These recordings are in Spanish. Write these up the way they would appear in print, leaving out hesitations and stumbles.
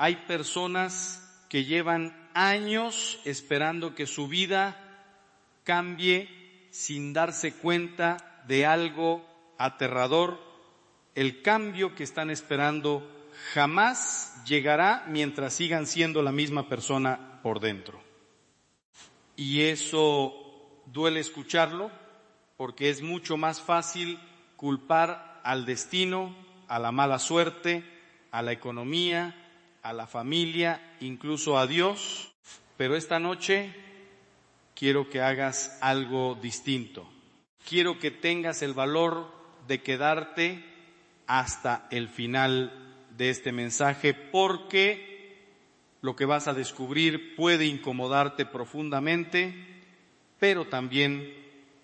Hay personas que llevan años esperando que su vida cambie sin darse cuenta de algo aterrador. El cambio que están esperando jamás llegará mientras sigan siendo la misma persona por dentro. Y eso duele escucharlo, porque es mucho más fácil culpar al destino, a la mala suerte, a la economía, a la familia, incluso a Dios. Pero esta noche quiero que hagas algo distinto. Quiero que tengas el valor de quedarte hasta el final de este mensaje, porque lo que vas a descubrir puede incomodarte profundamente, pero también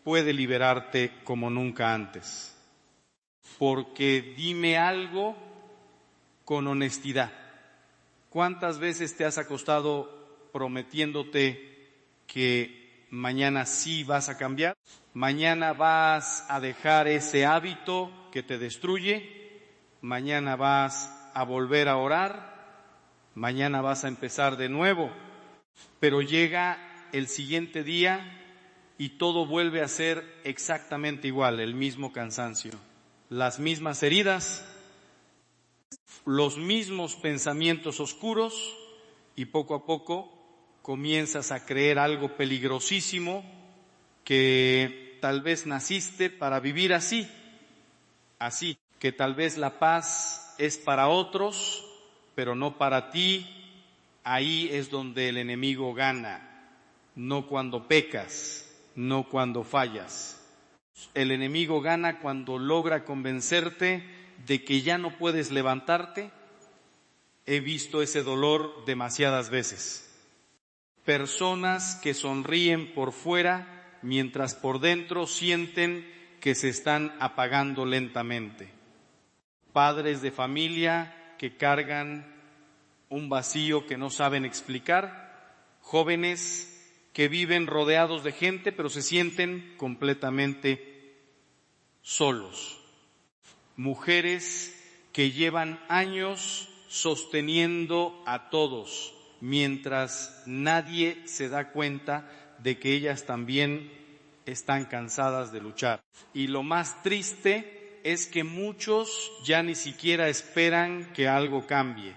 puede liberarte como nunca antes. Porque dime algo con honestidad. ¿Cuántas veces te has acostado prometiéndote que mañana sí vas a cambiar? Mañana vas a dejar ese hábito que te destruye. Mañana vas a volver a orar. Mañana vas a empezar de nuevo. Pero llega el siguiente día y todo vuelve a ser exactamente igual, el mismo cansancio, las mismas heridas, los mismos pensamientos oscuros, y poco a poco comienzas a creer algo peligrosísimo, que tal vez naciste para vivir así, que tal vez la paz es para otros, pero no para ti. Ahí es donde el enemigo gana, no cuando pecas, no cuando fallas. El enemigo gana cuando logra convencerte de que ya no puedes levantarte. He visto ese dolor demasiadas veces. Personas que sonríen por fuera mientras por dentro sienten que se están apagando lentamente. Padres de familia que cargan un vacío que no saben explicar. Jóvenes que viven rodeados de gente pero se sienten completamente solos. Mujeres que llevan años sosteniendo a todos, mientras nadie se da cuenta de que ellas también están cansadas de luchar. Y lo más triste es que muchos ya ni siquiera esperan que algo cambie.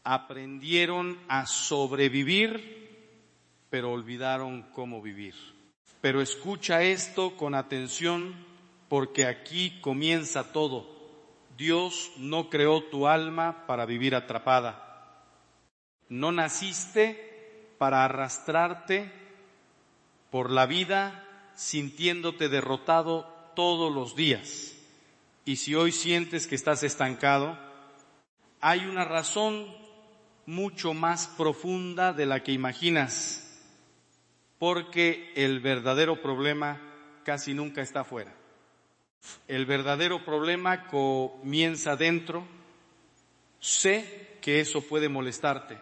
Aprendieron a sobrevivir, pero olvidaron cómo vivir. Pero escucha esto con atención, porque aquí comienza todo. Dios no creó tu alma para vivir atrapada. No naciste para arrastrarte por la vida sintiéndote derrotado todos los días. Y si hoy sientes que estás estancado, hay una razón mucho más profunda de la que imaginas, porque el verdadero problema casi nunca está afuera. El verdadero problema comienza dentro. Sé que eso puede molestarte,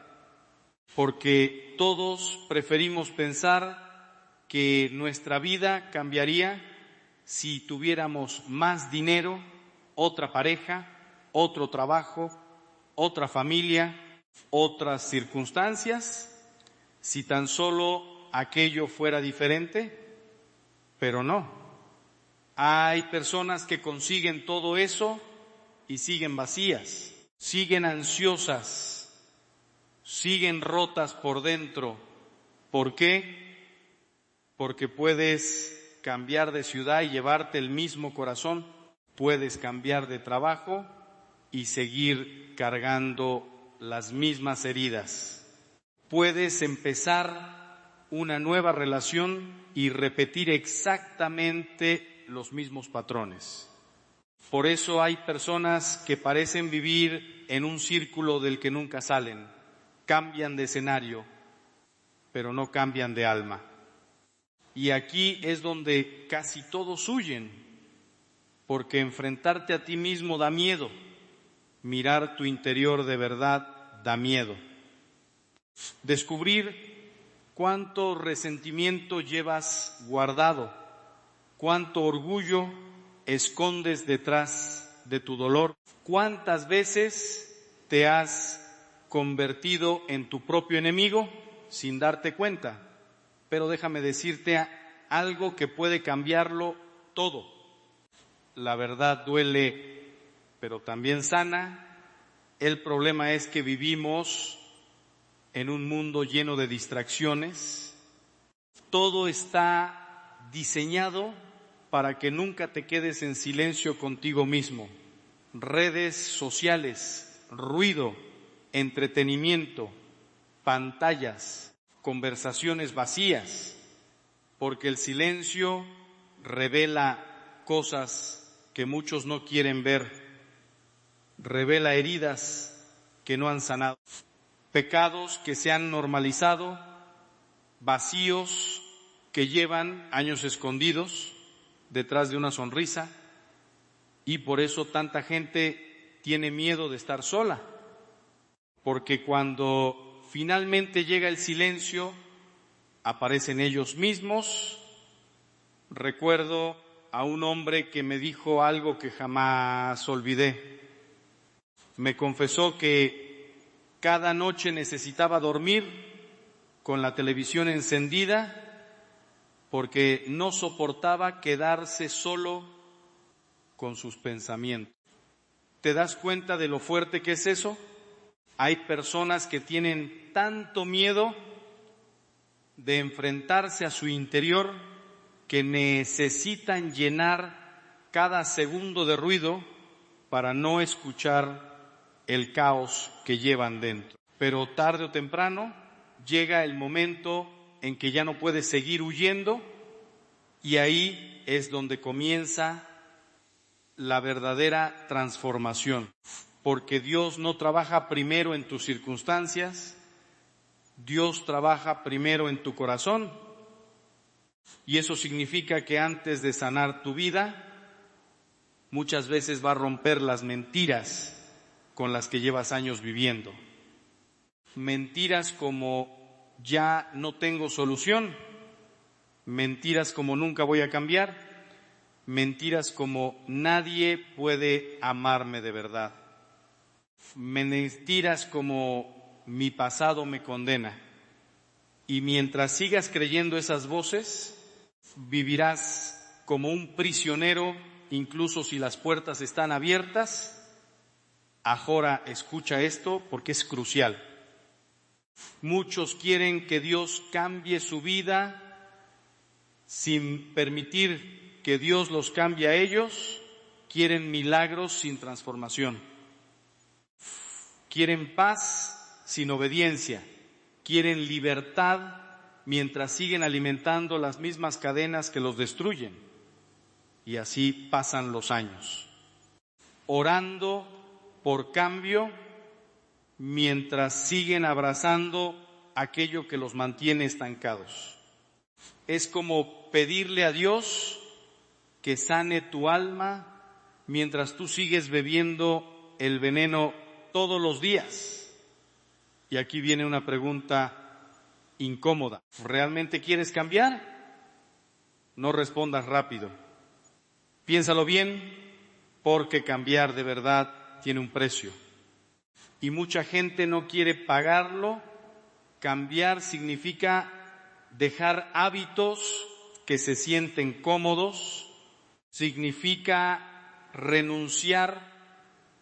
porque todos preferimos pensar que nuestra vida cambiaría si tuviéramos más dinero, otra pareja, otro trabajo, otra familia, otras circunstancias, si tan solo aquello fuera diferente, pero no. Hay personas que consiguen todo eso y siguen vacías, siguen ansiosas, siguen rotas por dentro. ¿Por qué? Porque puedes cambiar de ciudad y llevarte el mismo corazón, puedes cambiar de trabajo y seguir cargando las mismas heridas. Puedes empezar una nueva relación y repetir exactamente los mismos patrones. Por eso hay personas que parecen vivir en un círculo del que nunca salen. Cambian de escenario, pero no cambian de alma. Y aquí es donde casi todos huyen, porque enfrentarte a ti mismo da miedo. Mirar tu interior de verdad da miedo. Descubrir cuánto resentimiento llevas guardado, cuánto orgullo escondes detrás de tu dolor, cuántas veces te has convertido en tu propio enemigo sin darte cuenta. Pero déjame decirte algo que puede cambiarlo todo. La verdad duele, pero también sana. El problema es que vivimos en un mundo lleno de distracciones. Todo está diseñado para que nunca te quedes en silencio contigo mismo. Redes sociales, ruido, entretenimiento, pantallas, conversaciones vacías, porque el silencio revela cosas que muchos no quieren ver, revela heridas que no han sanado, pecados que se han normalizado, vacíos que llevan años escondidos detrás de una sonrisa, y por eso tanta gente tiene miedo de estar sola, porque cuando finalmente llega el silencio, aparecen ellos mismos. Recuerdo a un hombre que me dijo algo que jamás olvidé. Me confesó que cada noche necesitaba dormir con la televisión encendida porque no soportaba quedarse solo con sus pensamientos. ¿Te das cuenta de lo fuerte que es eso? Hay personas que tienen tanto miedo de enfrentarse a su interior que necesitan llenar cada segundo de ruido para no escuchar el caos que llevan dentro. Pero tarde o temprano llega el momento en que ya no puedes seguir huyendo, y ahí es donde comienza la verdadera transformación. Porque Dios no trabaja primero en tus circunstancias, Dios trabaja primero en tu corazón. Y eso significa que antes de sanar tu vida, muchas veces va a romper las mentiras con las que llevas años viviendo. Mentiras como ya no tengo solución, mentiras como nunca voy a cambiar, mentiras como nadie puede amarme de verdad, mentiras como mi pasado me condena. Y mientras sigas creyendo esas voces, vivirás como un prisionero, incluso si las puertas están abiertas. Ahora escucha esto porque es crucial. Muchos quieren que Dios cambie su vida sin permitir que Dios los cambie a ellos. Quieren milagros sin transformación. Quieren paz sin obediencia. Quieren libertad mientras siguen alimentando las mismas cadenas que los destruyen. Y así pasan los años, orando por cambio mientras siguen abrazando aquello que los mantiene estancados. Es como pedirle a Dios que sane tu alma mientras tú sigues bebiendo el veneno todos los días. Y aquí viene una pregunta incómoda. ¿Realmente quieres cambiar? No respondas rápido. Piénsalo bien, porque cambiar de verdad tiene un precio. Y mucha gente no quiere pagarlo. Cambiar significa dejar hábitos que se sienten cómodos, significa renunciar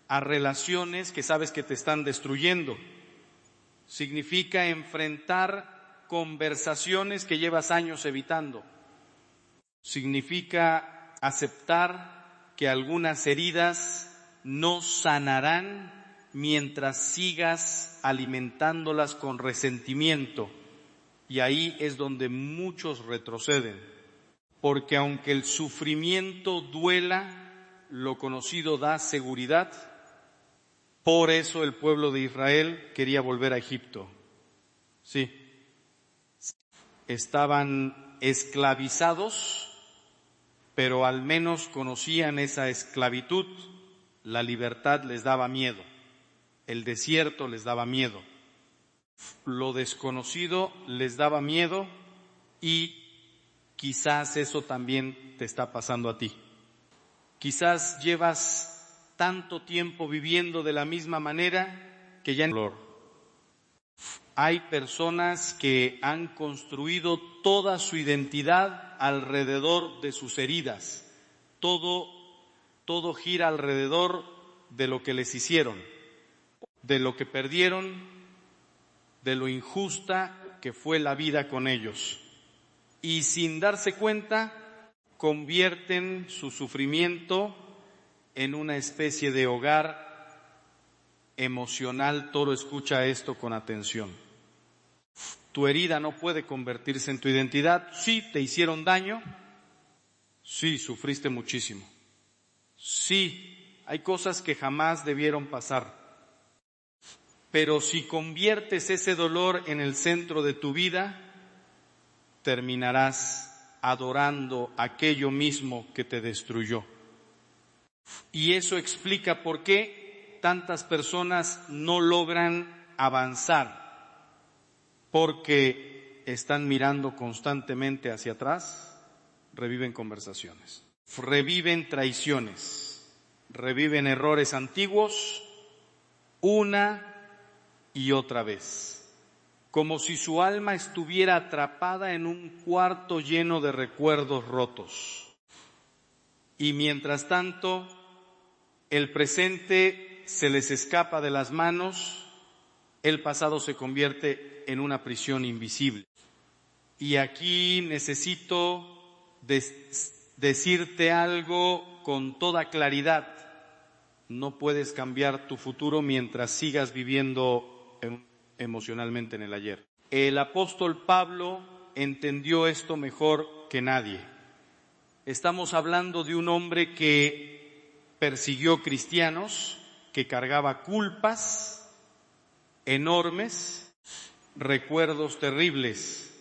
a relaciones que sabes que te están destruyendo, significa enfrentar conversaciones que llevas años evitando, significa aceptar que algunas heridas no sanarán mientras sigas alimentándolas con resentimiento. Y ahí es donde muchos retroceden, porque aunque el sufrimiento duela, lo conocido da seguridad. Por eso el pueblo de Israel quería volver a Egipto. Sí, estaban esclavizados, pero al menos conocían esa esclavitud. La libertad les daba miedo, el desierto les daba miedo. Lo desconocido les daba miedo, y quizás eso también te está pasando a ti. Quizás llevas tanto tiempo viviendo de la misma manera que ya no hay dolor. Hay personas que han construido toda su identidad alrededor de sus heridas. Todo gira alrededor de lo que les hicieron, de lo que perdieron, de lo injusta que fue la vida con ellos. Y sin darse cuenta, convierten su sufrimiento en una especie de hogar emocional. Toro, escucha esto con atención. Tu herida no puede convertirse en tu identidad. Sí, te hicieron daño. Sí, sufriste muchísimo. Sí, hay cosas que jamás debieron pasar. Pero si conviertes ese dolor en el centro de tu vida, terminarás adorando aquello mismo que te destruyó. Y eso explica por qué tantas personas no logran avanzar, porque están mirando constantemente hacia atrás, reviven conversaciones, reviven traiciones, reviven errores antiguos una y otra vez, como si su alma estuviera atrapada en un cuarto lleno de recuerdos rotos. Y mientras tanto, el presente se les escapa de las manos, el pasado se convierte en una prisión invisible. Y aquí necesito decirte algo con toda claridad. No puedes cambiar tu futuro mientras sigas viviendo emocionalmente en el ayer. El apóstol Pablo entendió esto mejor que nadie. Estamos hablando de un hombre que persiguió cristianos, que cargaba culpas enormes, recuerdos terribles,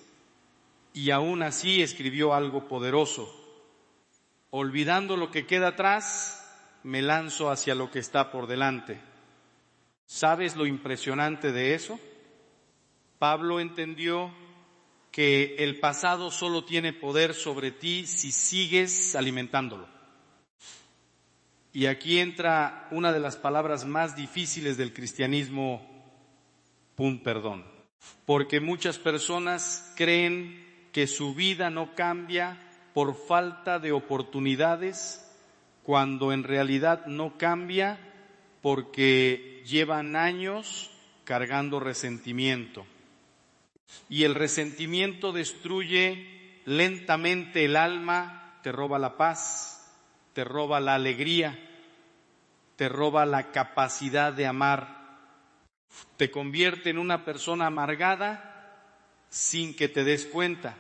y aún así escribió algo poderoso. Olvidando lo que queda atrás, me lanzo hacia lo que está por delante. ¿Sabes lo impresionante de eso? Pablo entendió que el pasado solo tiene poder sobre ti si sigues alimentándolo. Y aquí entra una de las palabras más difíciles del cristianismo, perdón. Porque muchas personas creen que su vida no cambia por falta de oportunidades, cuando en realidad no cambia porque llevan años cargando resentimiento. Y el resentimiento destruye lentamente el alma, te roba la paz, te roba la alegría, te roba la capacidad de amar, te convierte en una persona amargada sin que te des cuenta.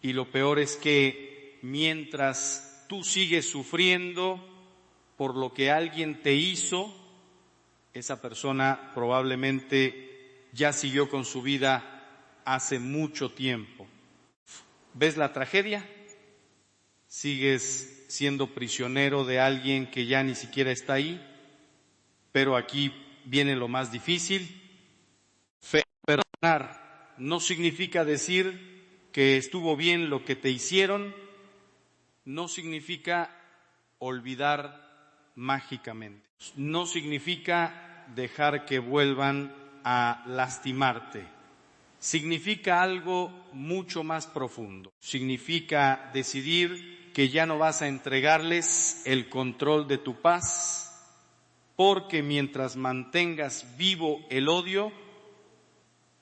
Y lo peor es que mientras tú sigues sufriendo por lo que alguien te hizo, esa persona probablemente ya siguió con su vida hace mucho tiempo. ¿Ves la tragedia? Sigues siendo prisionero de alguien que ya ni siquiera está ahí, pero aquí viene lo más difícil. Perdonar no significa decir que estuvo bien lo que te hicieron, no significa olvidar mágicamente, no significa dejar que vuelvan a lastimarte, significa algo mucho más profundo, significa decidir que ya no vas a entregarles el control de tu paz, porque mientras mantengas vivo el odio,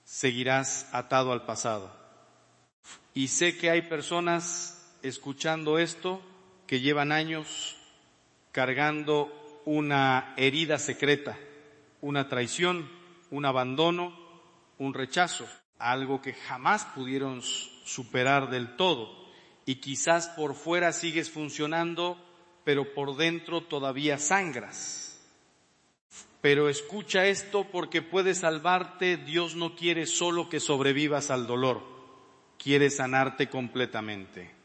seguirás atado al pasado. Y sé que hay personas escuchando esto que llevan años cargando una herida secreta, una traición, un abandono, un rechazo, algo que jamás pudieron superar del todo. Y quizás por fuera sigues funcionando, pero por dentro todavía sangras. Pero escucha esto, porque puede salvarte. Dios no quiere solo que sobrevivas al dolor, quiere sanarte completamente.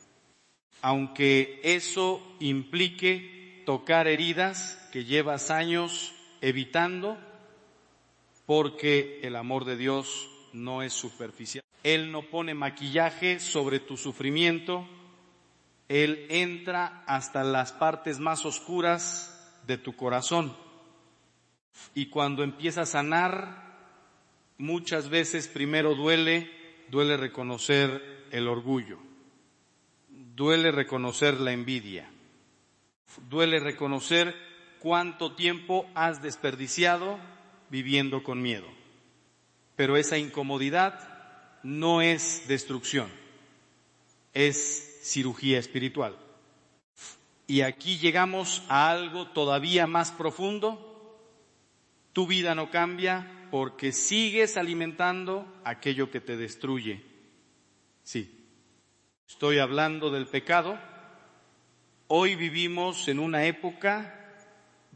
Aunque eso implique tocar heridas que llevas años evitando, porque el amor de Dios no es superficial. Él no pone maquillaje sobre tu sufrimiento, Él entra hasta las partes más oscuras de tu corazón. Y cuando empieza a sanar, muchas veces primero duele reconocer el orgullo, duele reconocer la envidia, duele reconocer cuánto tiempo has desperdiciado viviendo con miedo. Pero esa incomodidad no es destrucción, es cirugía espiritual. Y aquí llegamos a algo todavía más profundo. Tu vida no cambia porque sigues alimentando aquello que te destruye. Sí, estoy hablando del pecado. Hoy vivimos en una época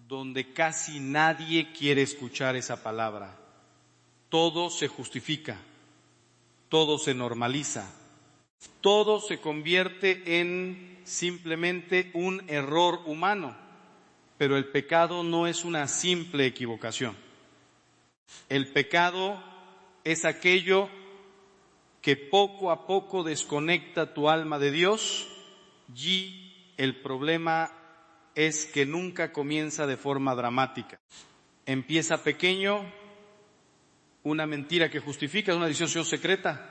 donde casi nadie quiere escuchar esa palabra. Todo se justifica, todo se normaliza, todo se convierte en simplemente un error humano, pero el pecado no es una simple equivocación. El pecado es aquello que poco a poco desconecta tu alma de Dios, y el problema es que nunca comienza de forma dramática. Empieza pequeño, una mentira que justifica, una decisión secreta,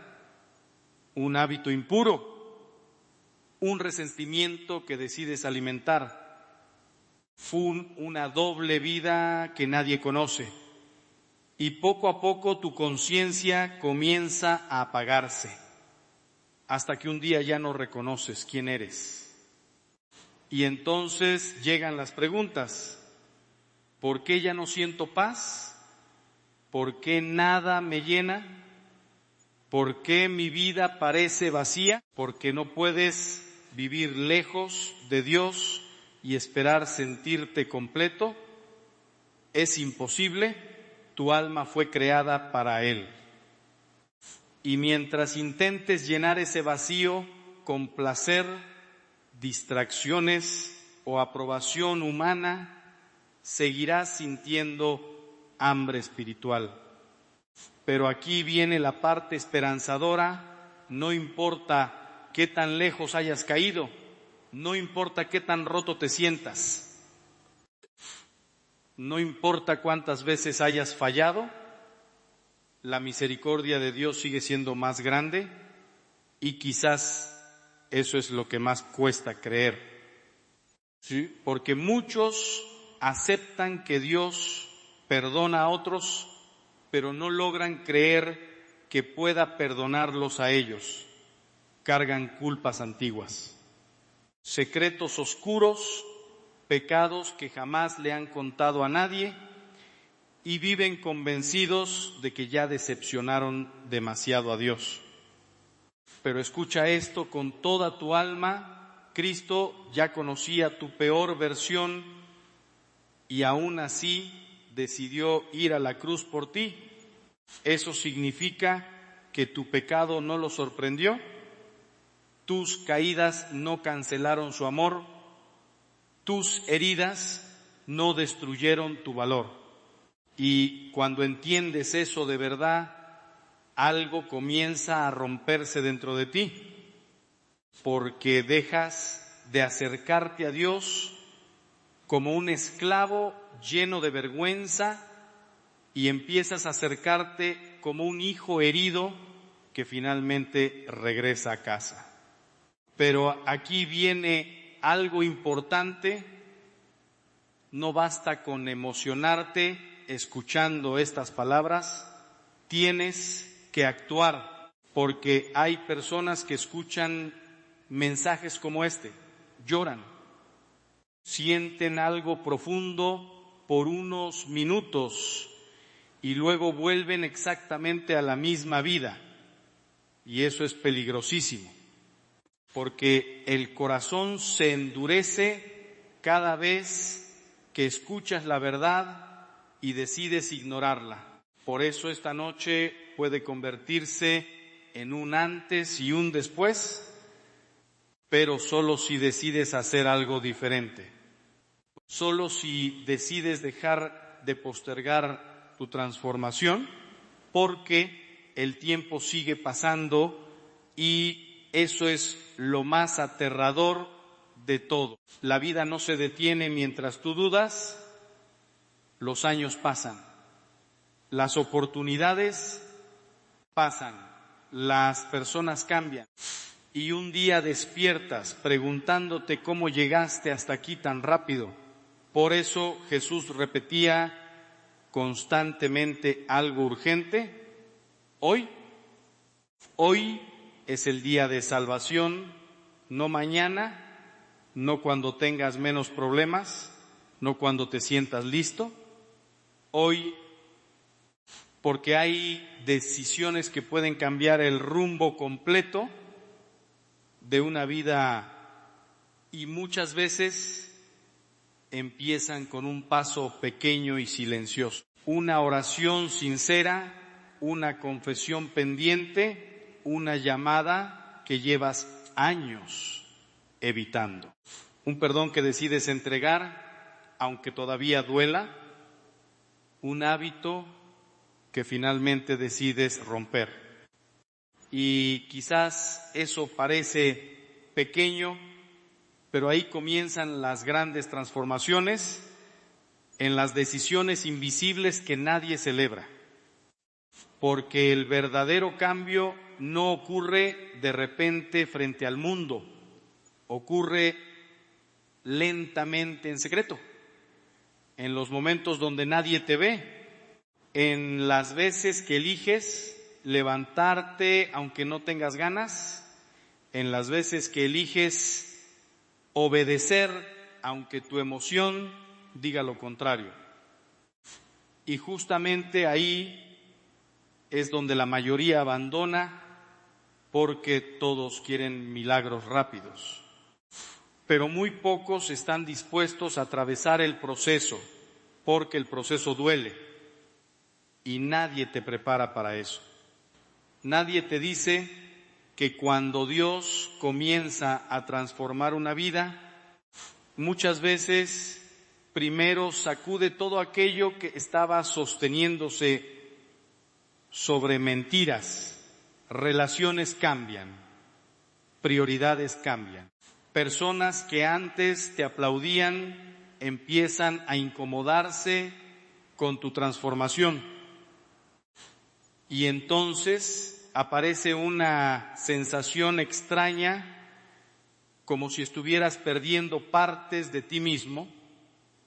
un hábito impuro, un resentimiento que decides alimentar, una doble vida que nadie conoce, y poco a poco tu conciencia comienza a apagarse, hasta que un día ya no reconoces quién eres. Y entonces llegan las preguntas: ¿por qué ya no siento paz? ¿Por qué nada me llena? ¿Por qué mi vida parece vacía? Porque no puedes vivir lejos de Dios y esperar sentirte completo. Es imposible, tu alma fue creada para Él. Y mientras intentes llenar ese vacío con placer, distracciones o aprobación humana, seguirás sintiendo hambre espiritual. Pero aquí viene la parte esperanzadora: no importa qué tan lejos hayas caído, no importa qué tan roto te sientas, no importa cuántas veces hayas fallado, la misericordia de Dios sigue siendo más grande, y quizás eso es lo que más cuesta creer. ¿Sí? Porque muchos aceptan que Dios perdona a otros, pero no logran creer que pueda perdonarlos a ellos. Cargan culpas antiguas, secretos oscuros, pecados que jamás le han contado a nadie, y viven convencidos de que ya decepcionaron demasiado a Dios. Pero escucha esto con toda tu alma: Cristo ya conocía tu peor versión y aún así decidió ir a la cruz por ti. Eso significa que tu pecado no lo sorprendió, tus caídas no cancelaron su amor, tus heridas no destruyeron tu valor. Y cuando entiendes eso de verdad, algo comienza a romperse dentro de ti, porque dejas de acercarte a Dios como un esclavo lleno de vergüenza y empiezas a acercarte como un hijo herido que finalmente regresa a casa. Pero aquí viene algo importante: no basta con emocionarte escuchando estas palabras, tienes que actuar, porque hay personas que escuchan mensajes como este, lloran, sienten algo profundo por unos minutos y luego vuelven exactamente a la misma vida, y eso es peligrosísimo, porque el corazón se endurece cada vez que escuchas la verdad y decides ignorarla. Por eso esta noche puede convertirse en un antes y un después, pero solo si decides hacer algo diferente, solo si decides dejar de postergar tu transformación, porque el tiempo sigue pasando y eso es lo más aterrador de todo. La vida no se detiene mientras tú dudas, los años pasan, las oportunidades pasan, las personas cambian y un día despiertas preguntándote cómo llegaste hasta aquí tan rápido. Por eso Jesús repetía constantemente algo urgente. Hoy es el día de salvación, no mañana, no cuando tengas menos problemas, no cuando te sientas listo. Hoy, porque hay decisiones que pueden cambiar el rumbo completo de una vida y muchas veces empiezan con un paso pequeño y silencioso. Una oración sincera, una confesión pendiente, una llamada que llevas años evitando. Un perdón que decides entregar, aunque todavía duela. Un hábito que finalmente decides romper. Y quizás eso parece pequeño, pero ahí comienzan las grandes transformaciones en las decisiones invisibles que nadie celebra. Porque el verdadero cambio no ocurre de repente frente al mundo, ocurre lentamente en secreto, en los momentos donde nadie te ve, en las veces que eliges levantarte aunque no tengas ganas, en las veces que eliges obedecer aunque tu emoción diga lo contrario. Y justamente ahí es donde la mayoría abandona, porque todos quieren milagros rápidos. Pero muy pocos están dispuestos a atravesar el proceso, porque el proceso duele y nadie te prepara para eso. Nadie te dice que cuando Dios comienza a transformar una vida, muchas veces primero sacude todo aquello que estaba sosteniéndose sobre mentiras. Relaciones cambian, prioridades cambian. Personas que antes te aplaudían empiezan a incomodarse con tu transformación. Y entonces aparece una sensación extraña, como si estuvieras perdiendo partes de ti mismo,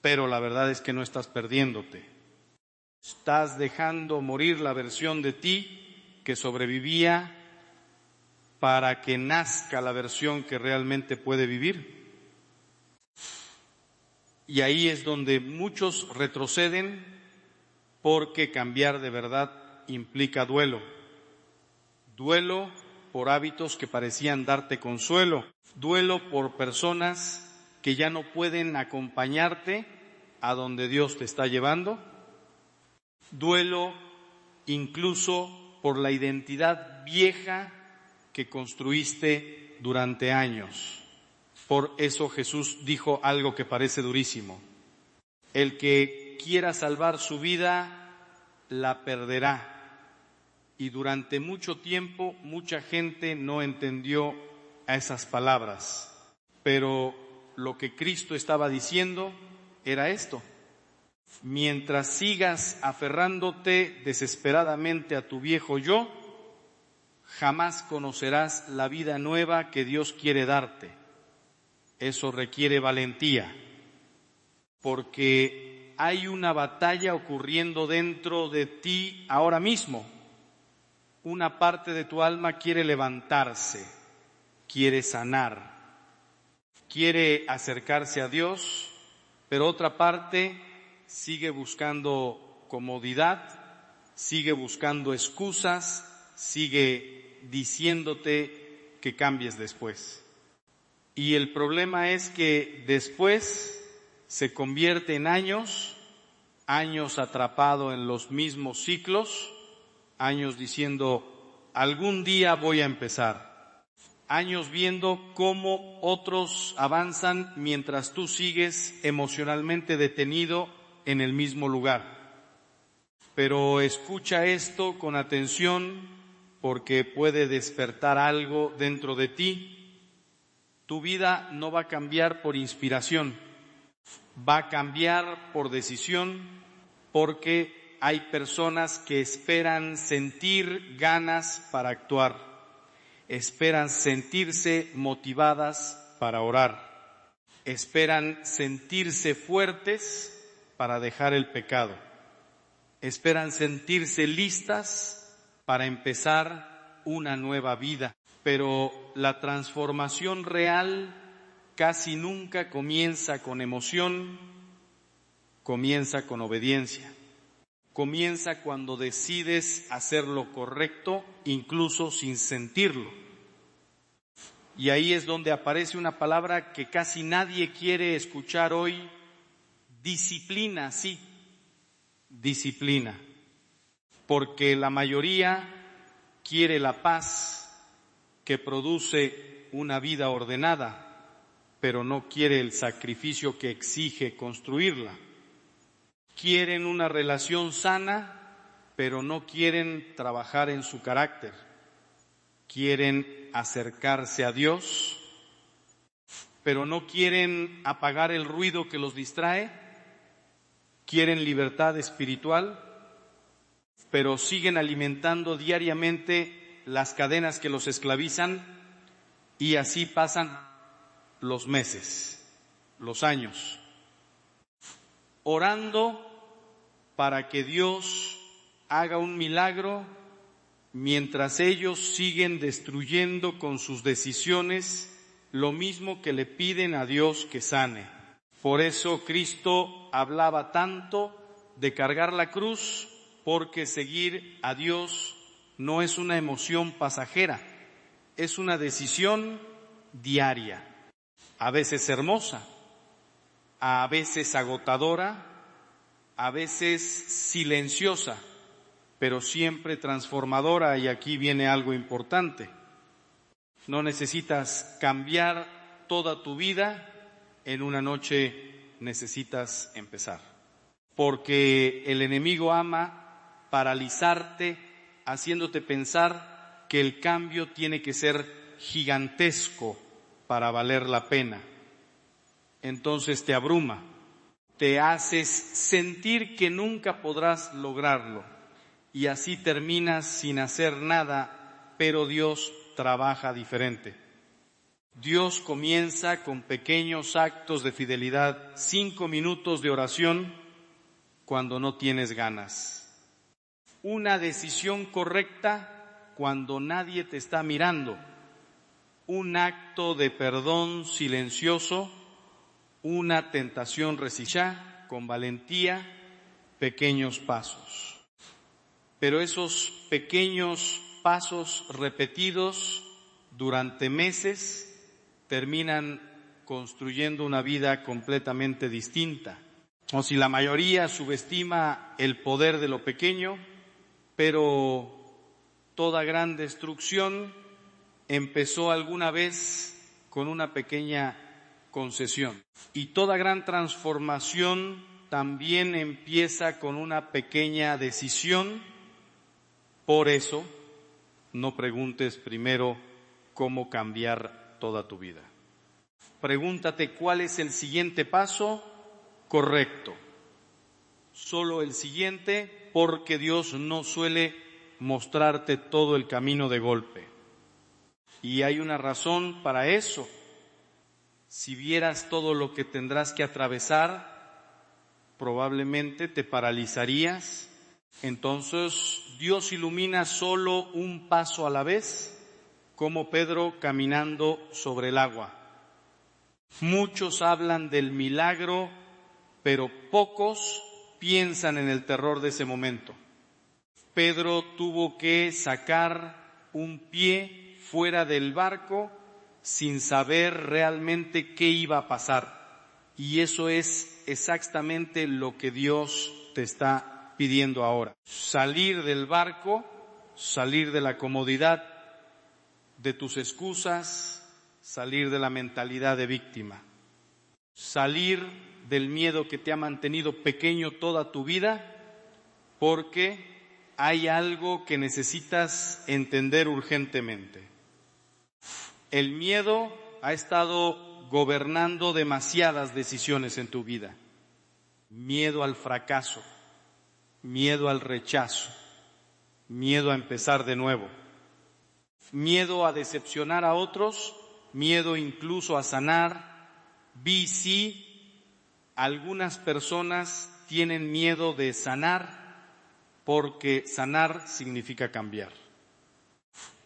pero la verdad es que no estás perdiéndote. Estás dejando morir la versión de ti que sobrevivía para que nazca la versión que realmente puede vivir. Y ahí es donde muchos retroceden, porque cambiar de verdad implica duelo. Duelo por hábitos que parecían darte consuelo. Duelo por personas que ya no pueden acompañarte a donde Dios te está llevando. Duelo incluso por la identidad vieja que construiste durante años. Por eso Jesús dijo algo que parece durísimo. El que quiera salvar su vida, la perderá. Y durante mucho tiempo, mucha gente no entendió a esas palabras. Pero lo que Cristo estaba diciendo era esto. Mientras sigas aferrándote desesperadamente a tu viejo yo, jamás conocerás la vida nueva que Dios quiere darte. Eso requiere valentía, porque hay una batalla ocurriendo dentro de ti ahora mismo. Una parte de tu alma quiere levantarse, quiere sanar, quiere acercarse a Dios, pero otra parte sigue buscando comodidad, sigue buscando excusas, sigue diciéndote que cambies después. Y el problema es que después se convierte en años atrapado en los mismos ciclos, años diciendo, algún día voy a empezar, años viendo cómo otros avanzan mientras tú sigues emocionalmente detenido en el mismo lugar. Pero escucha esto con atención, porque puede despertar algo dentro de ti. Tu vida no va a cambiar por inspiración, va a cambiar por decisión, porque hay personas que esperan sentir ganas para actuar, esperan sentirse motivadas para orar, esperan sentirse fuertes para dejar el pecado, esperan sentirse listas para empezar una nueva vida. Pero la transformación real casi nunca comienza con emoción, comienza con obediencia. Comienza cuando decides hacer lo correcto, incluso sin sentirlo. Y ahí es donde aparece una palabra que casi nadie quiere escuchar hoy: disciplina, sí, disciplina. Porque la mayoría quiere la paz que produce una vida ordenada, pero no quiere el sacrificio que exige construirla. Quieren una relación sana, pero no quieren trabajar en su carácter. Quieren acercarse a Dios, pero no quieren apagar el ruido que los distrae. Quieren libertad espiritual, pero siguen alimentando diariamente las cadenas que los esclavizan, y así pasan los meses, los años, orando para que Dios haga un milagro, mientras ellos siguen destruyendo con sus decisiones lo mismo que le piden a Dios que sane. Por eso Cristo hablaba tanto de cargar la cruz, porque seguir a Dios no es una emoción pasajera, es una decisión diaria, a veces hermosa, a veces agotadora, a veces silenciosa, pero siempre transformadora. Y aquí viene algo importante: no necesitas cambiar toda tu vida en una noche, necesitas empezar. Porque el enemigo ama paralizarte, haciéndote pensar que el cambio tiene que ser gigantesco para valer la pena. Entonces te abruma, te haces sentir que nunca podrás lograrlo, y así terminas sin hacer nada. Pero Dios trabaja diferente. Dios comienza con pequeños actos de fidelidad, 5 minutos de oración cuando no tienes ganas, una decisión correcta cuando nadie te está mirando, un acto de perdón silencioso, una tentación resistida con valentía, pequeños pasos. Pero esos pequeños pasos repetidos durante meses terminan construyendo una vida completamente distinta. O si la mayoría subestima el poder de lo pequeño, pero toda gran destrucción empezó alguna vez con una pequeña concesión. Y toda gran transformación también empieza con una pequeña decisión. Por eso, no preguntes primero cómo cambiar toda tu vida. Pregúntate cuál es el siguiente paso correcto. Solo el siguiente, porque Dios no suele mostrarte todo el camino de golpe. Y hay una razón para eso. Si vieras todo lo que tendrás que atravesar, probablemente te paralizarías. Entonces Dios ilumina solo un paso a la vez, como Pedro caminando sobre el agua. Muchos hablan del milagro, pero pocos piensan en el terror de ese momento. Pedro tuvo que sacar un pie fuera del barco sin saber realmente qué iba a pasar. Y eso es exactamente lo que Dios te está pidiendo ahora. Salir del barco, salir de la comodidad, de tus excusas, salir de la mentalidad de víctima. Salir del miedo que te ha mantenido pequeño toda tu vida, porque hay algo que necesitas entender urgentemente. El miedo ha estado gobernando demasiadas decisiones en tu vida. Miedo al fracaso, miedo al rechazo, miedo a empezar de nuevo, miedo a decepcionar a otros, miedo incluso a sanar. Sí, algunas personas tienen miedo de sanar porque sanar significa cambiar.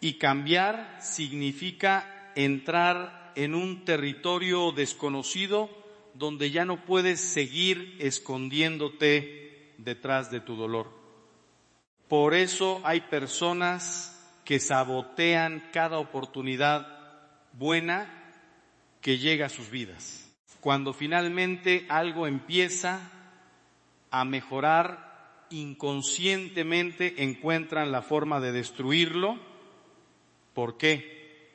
Y cambiar significa entrar en un territorio desconocido donde ya no puedes seguir escondiéndote detrás de tu dolor. Por eso hay personas que sabotean cada oportunidad buena que llega a sus vidas. Cuando finalmente algo empieza a mejorar, inconscientemente encuentran la forma de destruirlo. ¿Por qué?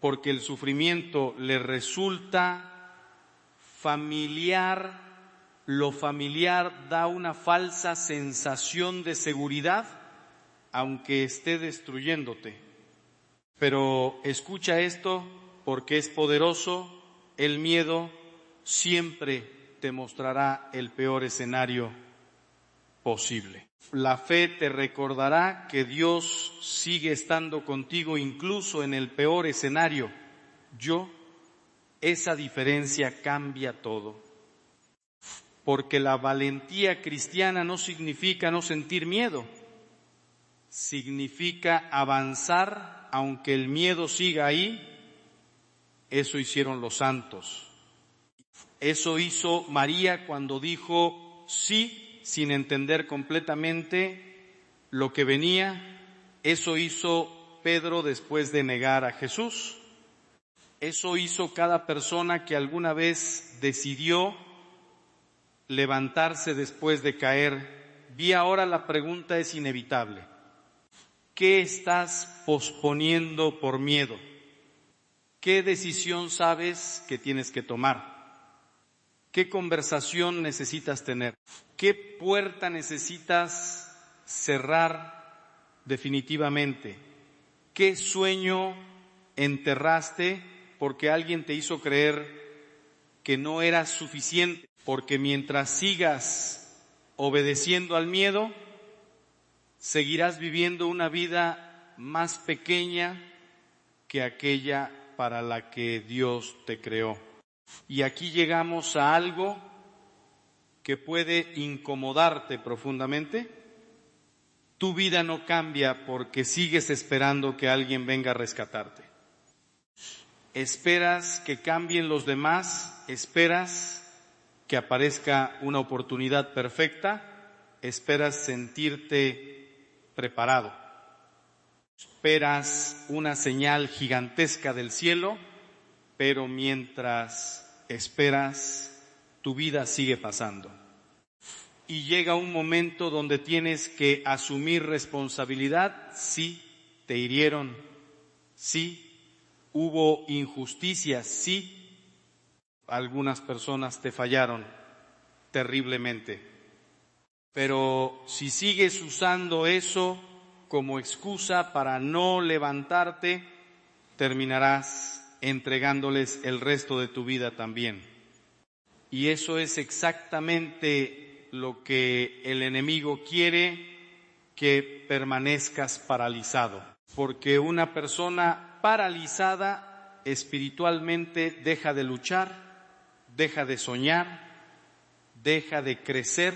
Porque el sufrimiento les resulta familiar, lo familiar da una falsa sensación de seguridad, aunque esté destruyéndote. Pero escucha esto porque es poderoso. El miedo siempre te mostrará el peor escenario posible. La fe te recordará que Dios sigue estando contigo incluso en el peor escenario. Esa diferencia cambia todo. Porque la valentía cristiana no significa no sentir miedo, significa avanzar aunque el miedo siga ahí. Eso hicieron los santos. Eso hizo María cuando dijo sí, sin entender completamente lo que venía. Eso hizo Pedro después de negar a Jesús. Eso hizo cada persona que alguna vez decidió levantarse después de caer. Ahora la pregunta es inevitable. ¿Qué estás posponiendo por miedo? ¿Qué decisión sabes que tienes que tomar? ¿Qué conversación necesitas tener? ¿Qué puerta necesitas cerrar definitivamente? ¿Qué sueño enterraste porque alguien te hizo creer que no eras suficiente? Porque mientras sigas obedeciendo al miedo, seguirás viviendo una vida más pequeña que aquella para la que Dios te creó. Y aquí llegamos a algo que puede incomodarte profundamente. Tu vida no cambia porque sigues esperando que alguien venga a rescatarte. Esperas que cambien los demás, esperas que aparezca una oportunidad perfecta, esperas sentirte preparado, esperas una señal gigantesca del cielo, pero mientras esperas, tu vida sigue pasando. Y llega un momento donde tienes que asumir responsabilidad. Sí, te hirieron, sí, hubo injusticias, sí, algunas personas te fallaron terriblemente. Pero si sigues usando eso como excusa para no levantarte, terminarás entregándoles el resto de tu vida también. Y eso es exactamente lo que el enemigo quiere, que permanezcas paralizado. Porque una persona paralizada espiritualmente deja de luchar, deja de soñar, deja de crecer,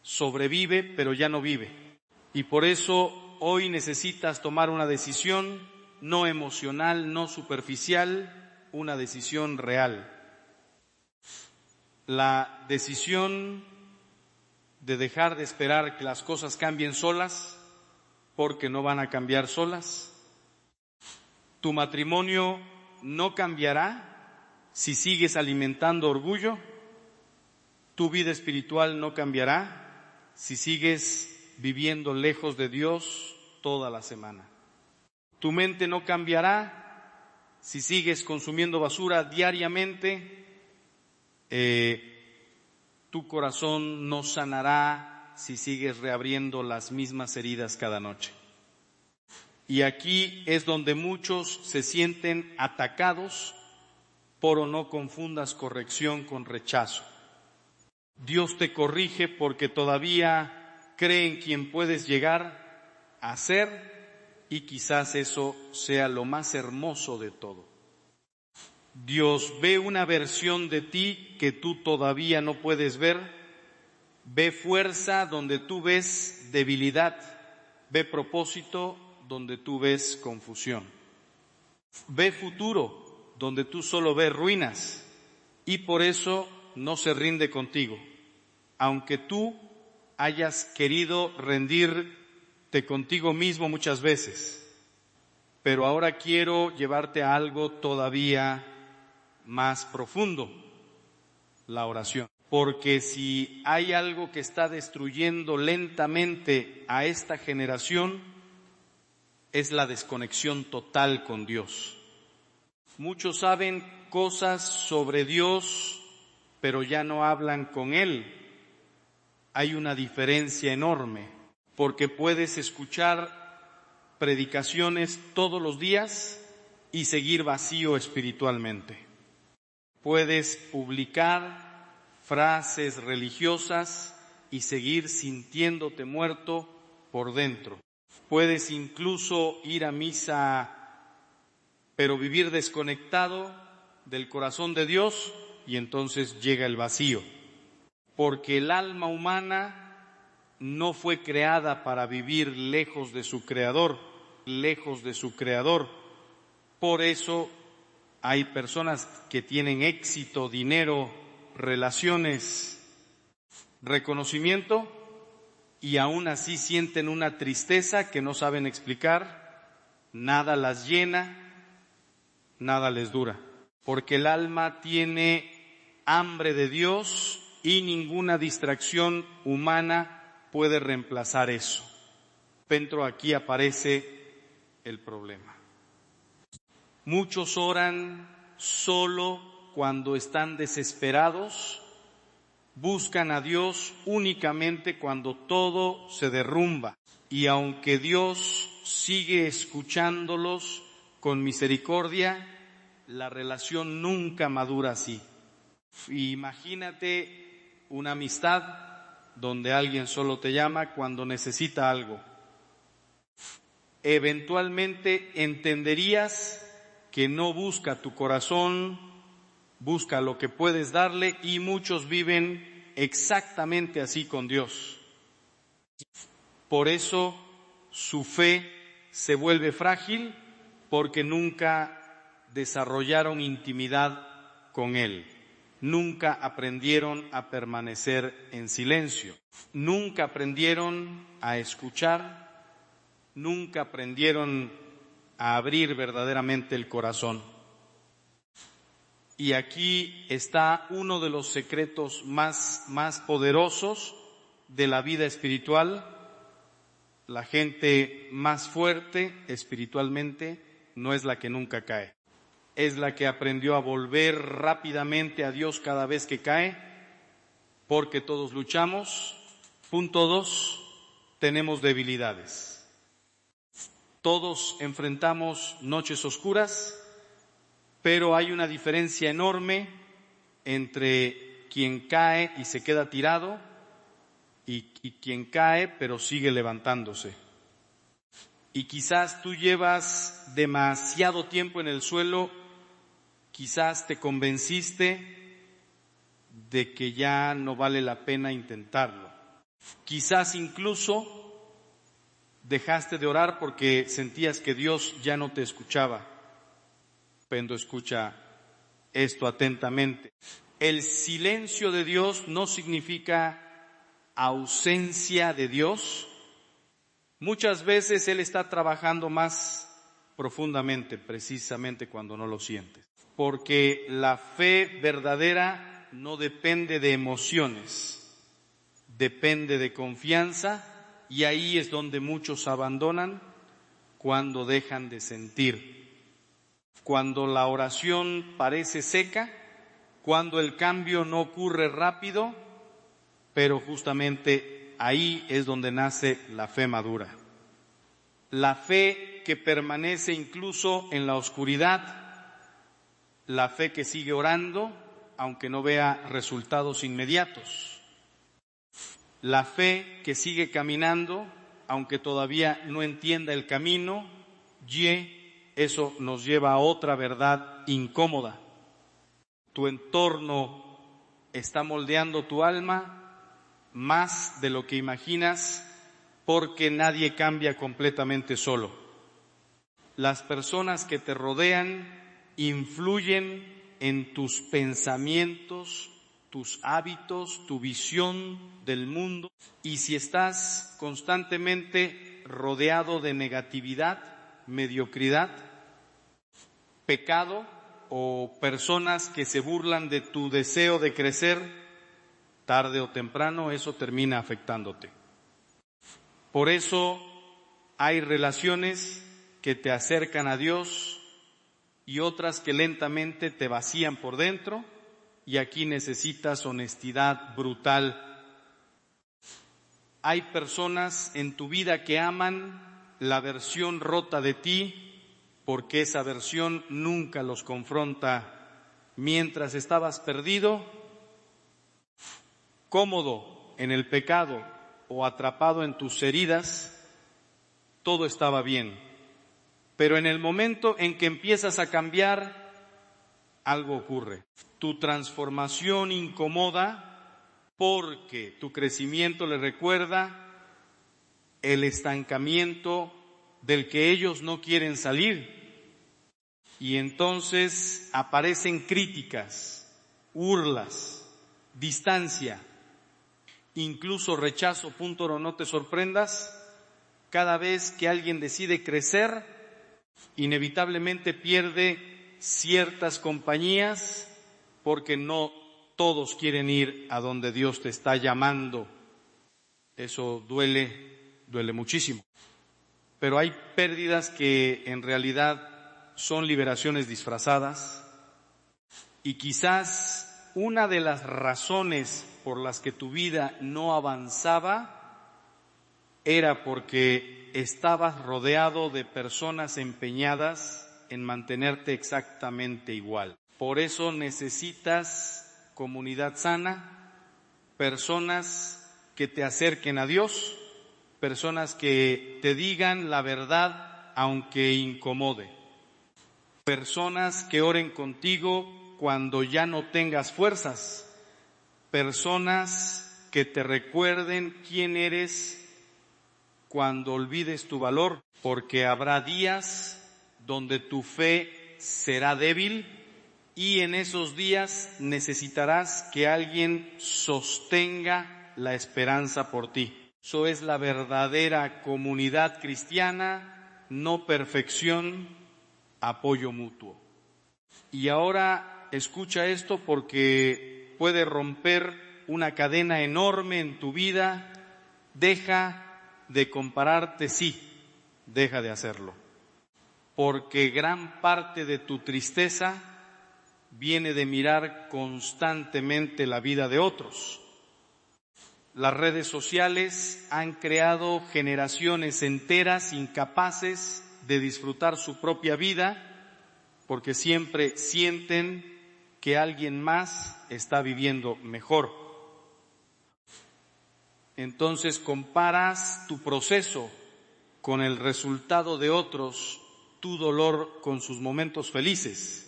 sobrevive, pero ya no vive. Y por eso hoy necesitas tomar una decisión no emocional, no superficial, una decisión real. La decisión de dejar de esperar que las cosas cambien solas, porque no van a cambiar solas. Tu matrimonio no cambiará si sigues alimentando orgullo. Tu vida espiritual no cambiará si sigues viviendo lejos de Dios toda la semana. Tu mente no cambiará si sigues consumiendo basura diariamente. Tu corazón no sanará si sigues reabriendo las mismas heridas cada noche. Y aquí es donde muchos se sienten atacados por no confundas corrección con rechazo. Dios te corrige porque todavía cree en quien puedes llegar a ser, y quizás eso sea lo más hermoso de todo. Dios ve una versión de ti que tú todavía no puedes ver, ve fuerza donde tú ves debilidad, ve propósito donde tú ves confusión, ve futuro donde tú solo ves ruinas, y por eso no se rinde contigo, aunque tú hayas querido rendirte contigo mismo muchas veces. Pero ahora quiero llevarte a algo todavía más profundo, la oración. Porque si hay algo que está destruyendo lentamente a esta generación, es la desconexión total con Dios. Muchos saben cosas sobre Dios, pero ya no hablan con Él. Hay una diferencia enorme, porque puedes escuchar predicaciones todos los días y seguir vacío espiritualmente. Puedes publicar frases religiosas y seguir sintiéndote muerto por dentro. Puedes incluso ir a misa, pero vivir desconectado del corazón de Dios, y entonces llega el vacío. Porque el alma humana no fue creada para vivir lejos de su Creador, lejos de su Creador. Por eso hay personas que tienen éxito, dinero, relaciones, reconocimiento, y aún así sienten una tristeza que no saben explicar, nada las llena, nada les dura. Porque el alma tiene hambre de Dios y ninguna distracción humana puede reemplazar eso. Pero aquí aparece el problema. Muchos oran solo cuando están desesperados, buscan a Dios únicamente cuando todo se derrumba. Y aunque Dios sigue escuchándolos con misericordia, la relación nunca madura así. Imagínate una amistad donde alguien solo te llama cuando necesita algo. Eventualmente entenderías que no busca tu corazón, busca lo que puedes darle, y muchos viven exactamente así con Dios. Por eso su fe se vuelve frágil, porque nunca desarrollaron intimidad con Él. Nunca aprendieron a permanecer en silencio. Nunca aprendieron a escuchar. Nunca aprendieron a abrir verdaderamente el corazón. Y aquí está uno de los secretos más poderosos de la vida espiritual. La gente más fuerte espiritualmente no es la que nunca cae. Es la que aprendió a volver rápidamente a Dios cada vez que cae, porque todos luchamos. Punto 2, tenemos debilidades. Todos enfrentamos noches oscuras, pero hay una diferencia enorme entre quien cae y se queda tirado y quien cae pero sigue levantándose. Y quizás tú llevas demasiado tiempo en el suelo, quizás te convenciste de que ya no vale la pena intentarlo. Quizás incluso dejaste de orar porque sentías que Dios ya no te escuchaba. Pero escucha esto atentamente. El silencio de Dios no significa ausencia de Dios. Muchas veces Él está trabajando más profundamente, precisamente cuando no lo sientes. Porque la fe verdadera no depende de emociones, depende de confianza, y ahí es donde muchos abandonan, cuando dejan de sentir. Cuando la oración parece seca, cuando el cambio no ocurre rápido, pero justamente ahí es donde nace la fe madura. La fe que permanece incluso en la oscuridad, la fe que sigue orando, aunque no vea resultados inmediatos. La fe que sigue caminando, aunque todavía no entienda el camino, eso nos lleva a otra verdad incómoda. Tu entorno está moldeando tu alma más de lo que imaginas, porque nadie cambia completamente solo. Las personas que te rodean influyen en tus pensamientos, tus hábitos, tu visión del mundo. Y si estás constantemente rodeado de negatividad, mediocridad, pecado o personas que se burlan de tu deseo de crecer, tarde o temprano eso termina afectándote. Por eso hay relaciones que te acercan a Dios y otras que lentamente te vacían por dentro, y aquí necesitas honestidad brutal. Hay personas en tu vida que aman la versión rota de ti, porque esa versión nunca los confronta. Mientras estabas perdido, cómodo en el pecado o atrapado en tus heridas, todo estaba bien. Pero en el momento en que empiezas a cambiar, algo ocurre. Tu transformación incomoda porque tu crecimiento le recuerda el estancamiento del que ellos no quieren salir. Y entonces aparecen críticas, burlas, distancia, incluso rechazo. No te sorprendas, cada vez que alguien decide crecer, inevitablemente pierde ciertas compañías, porque no todos quieren ir a donde Dios te está llamando. Eso duele muchísimo. Pero hay pérdidas que en realidad son liberaciones disfrazadas, y quizás una de las razones por las que tu vida no avanzaba era porque estabas rodeado de personas empeñadas en mantenerte exactamente igual. Por eso necesitas comunidad sana, personas que te acerquen a Dios, personas que te digan la verdad aunque incomode, personas que oren contigo cuando ya no tengas fuerzas, personas que te recuerden quién eres cuando olvides tu valor, porque habrá días donde tu fe será débil, y en esos días necesitarás que alguien sostenga la esperanza por ti. Eso es la verdadera comunidad cristiana, no perfección, apoyo mutuo. Y ahora escucha esto, porque puede romper una cadena enorme en tu vida. Deja de compararte, sí, deja de hacerlo, porque gran parte de tu tristeza viene de mirar constantemente la vida de otros. Las redes sociales han creado generaciones enteras incapaces de disfrutar su propia vida, porque siempre sienten que alguien más está viviendo mejor. Entonces comparas tu proceso con el resultado de otros, tu dolor con sus momentos felices,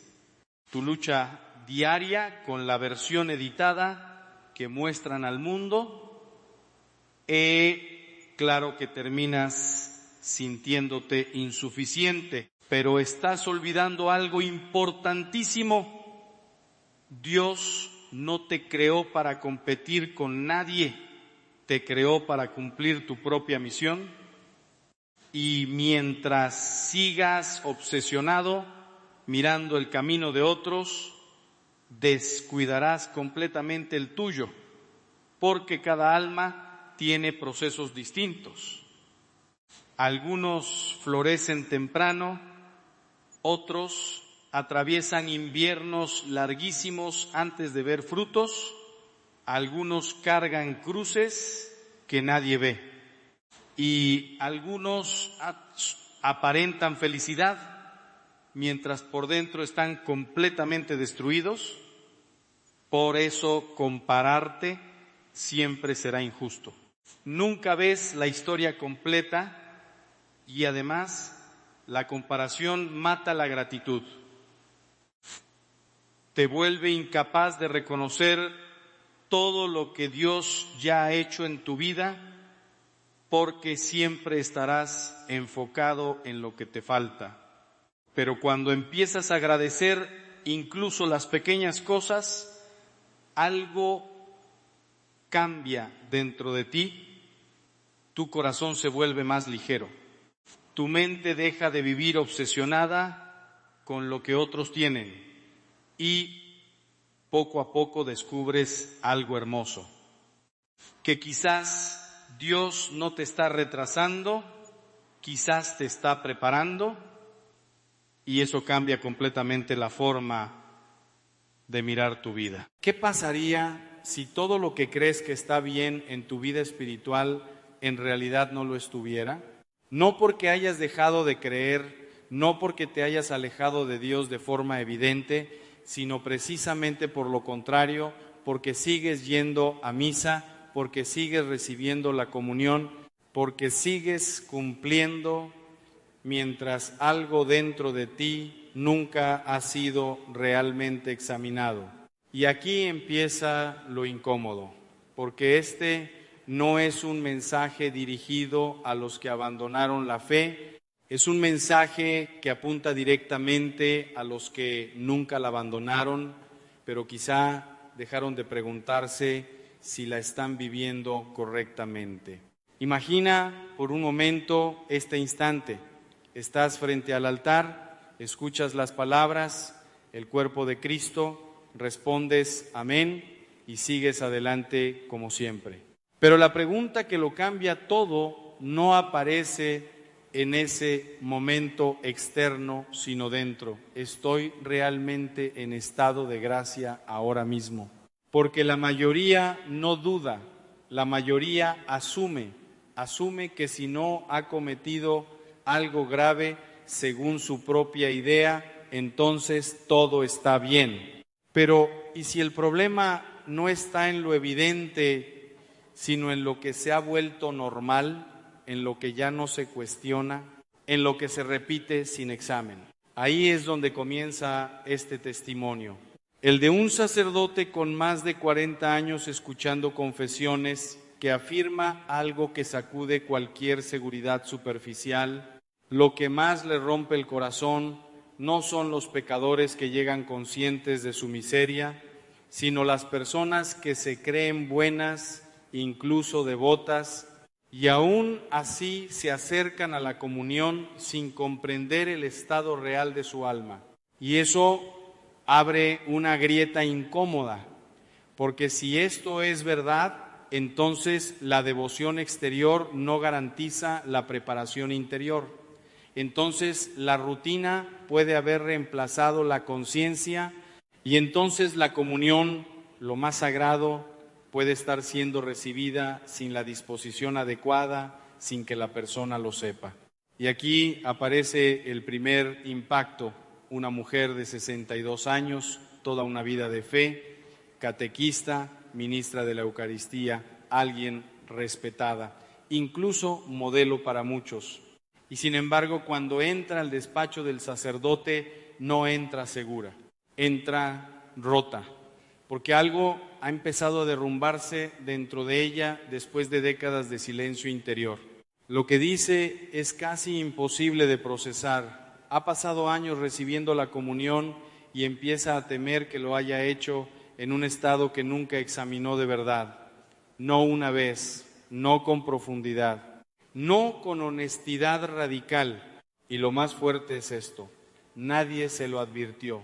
tu lucha diaria con la versión editada que muestran al mundo. Claro que terminas sintiéndote insuficiente, pero estás olvidando algo importantísimo. Dios no te creó para competir con nadie, te creó para cumplir tu propia misión. Y mientras sigas obsesionado mirando el camino de otros, descuidarás completamente el tuyo, porque cada alma tiene procesos distintos. Algunos florecen temprano, otros atraviesan inviernos larguísimos antes de ver frutos, algunos cargan cruces que nadie ve, y algunos aparentan felicidad mientras por dentro están completamente destruidos. Por eso compararte siempre será injusto. Nunca ves la historia completa y además la comparación mata la gratitud. Te vuelve incapaz de reconocer todo lo que Dios ya ha hecho en tu vida, porque siempre estarás enfocado en lo que te falta. Pero cuando empiezas a agradecer incluso las pequeñas cosas, algo cambia dentro de ti, tu corazón se vuelve más ligero. Tu mente deja de vivir obsesionada con lo que otros tienen y poco a poco descubres algo hermoso, que quizás Dios no te está retrasando, quizás te está preparando, y eso cambia completamente la forma de mirar tu vida. ¿Qué pasaría si todo lo que crees que está bien en tu vida espiritual en realidad no lo estuviera? No porque hayas dejado de creer, no porque te hayas alejado de Dios de forma evidente, sino precisamente por lo contrario, porque sigues yendo a misa, porque sigues recibiendo la comunión, porque sigues cumpliendo mientras algo dentro de ti nunca ha sido realmente examinado. Y aquí empieza lo incómodo, porque este no es un mensaje dirigido a los que abandonaron la fe, es un mensaje que apunta directamente a los que nunca la abandonaron, pero quizá dejaron de preguntarse si la están viviendo correctamente. Imagina por un momento este instante. Estás frente al altar, escuchas las palabras, el cuerpo de Cristo, respondes amén y sigues adelante como siempre. Pero la pregunta que lo cambia todo no aparece en ese momento externo, sino dentro. ¿Estoy realmente en estado de gracia ahora mismo? Porque la mayoría no duda, la mayoría asume que si no ha cometido algo grave según su propia idea, entonces todo está bien. Pero, ¿y si el problema no está en lo evidente, sino en lo que se ha vuelto normal, en lo que ya no se cuestiona, en lo que se repite sin examen? Ahí es donde comienza este testimonio. El de un sacerdote con más de 40 años escuchando confesiones que afirma algo que sacude cualquier seguridad superficial. Lo que más le rompe el corazón no son los pecadores que llegan conscientes de su miseria, sino las personas que se creen buenas, incluso devotas, y aún así se acercan a la comunión sin comprender el estado real de su alma. Y eso abre una grieta incómoda, porque si esto es verdad, entonces la devoción exterior no garantiza la preparación interior. Entonces la rutina puede haber reemplazado la conciencia y entonces la comunión, lo más sagrado, puede estar siendo recibida sin la disposición adecuada, sin que la persona lo sepa. Y aquí aparece el primer impacto, una mujer de 62 años, toda una vida de fe, catequista, ministra de la Eucaristía, alguien respetada, incluso modelo para muchos. Y sin embargo, cuando entra al despacho del sacerdote, no entra segura, entra rota, porque algo ha empezado a derrumbarse dentro de ella después de décadas de silencio interior. Lo que dice es casi imposible de procesar. Ha pasado años recibiendo la comunión y empieza a temer que lo haya hecho en un estado que nunca examinó de verdad, no una vez, no con profundidad, no con honestidad radical. Y lo más fuerte es esto: nadie se lo advirtió,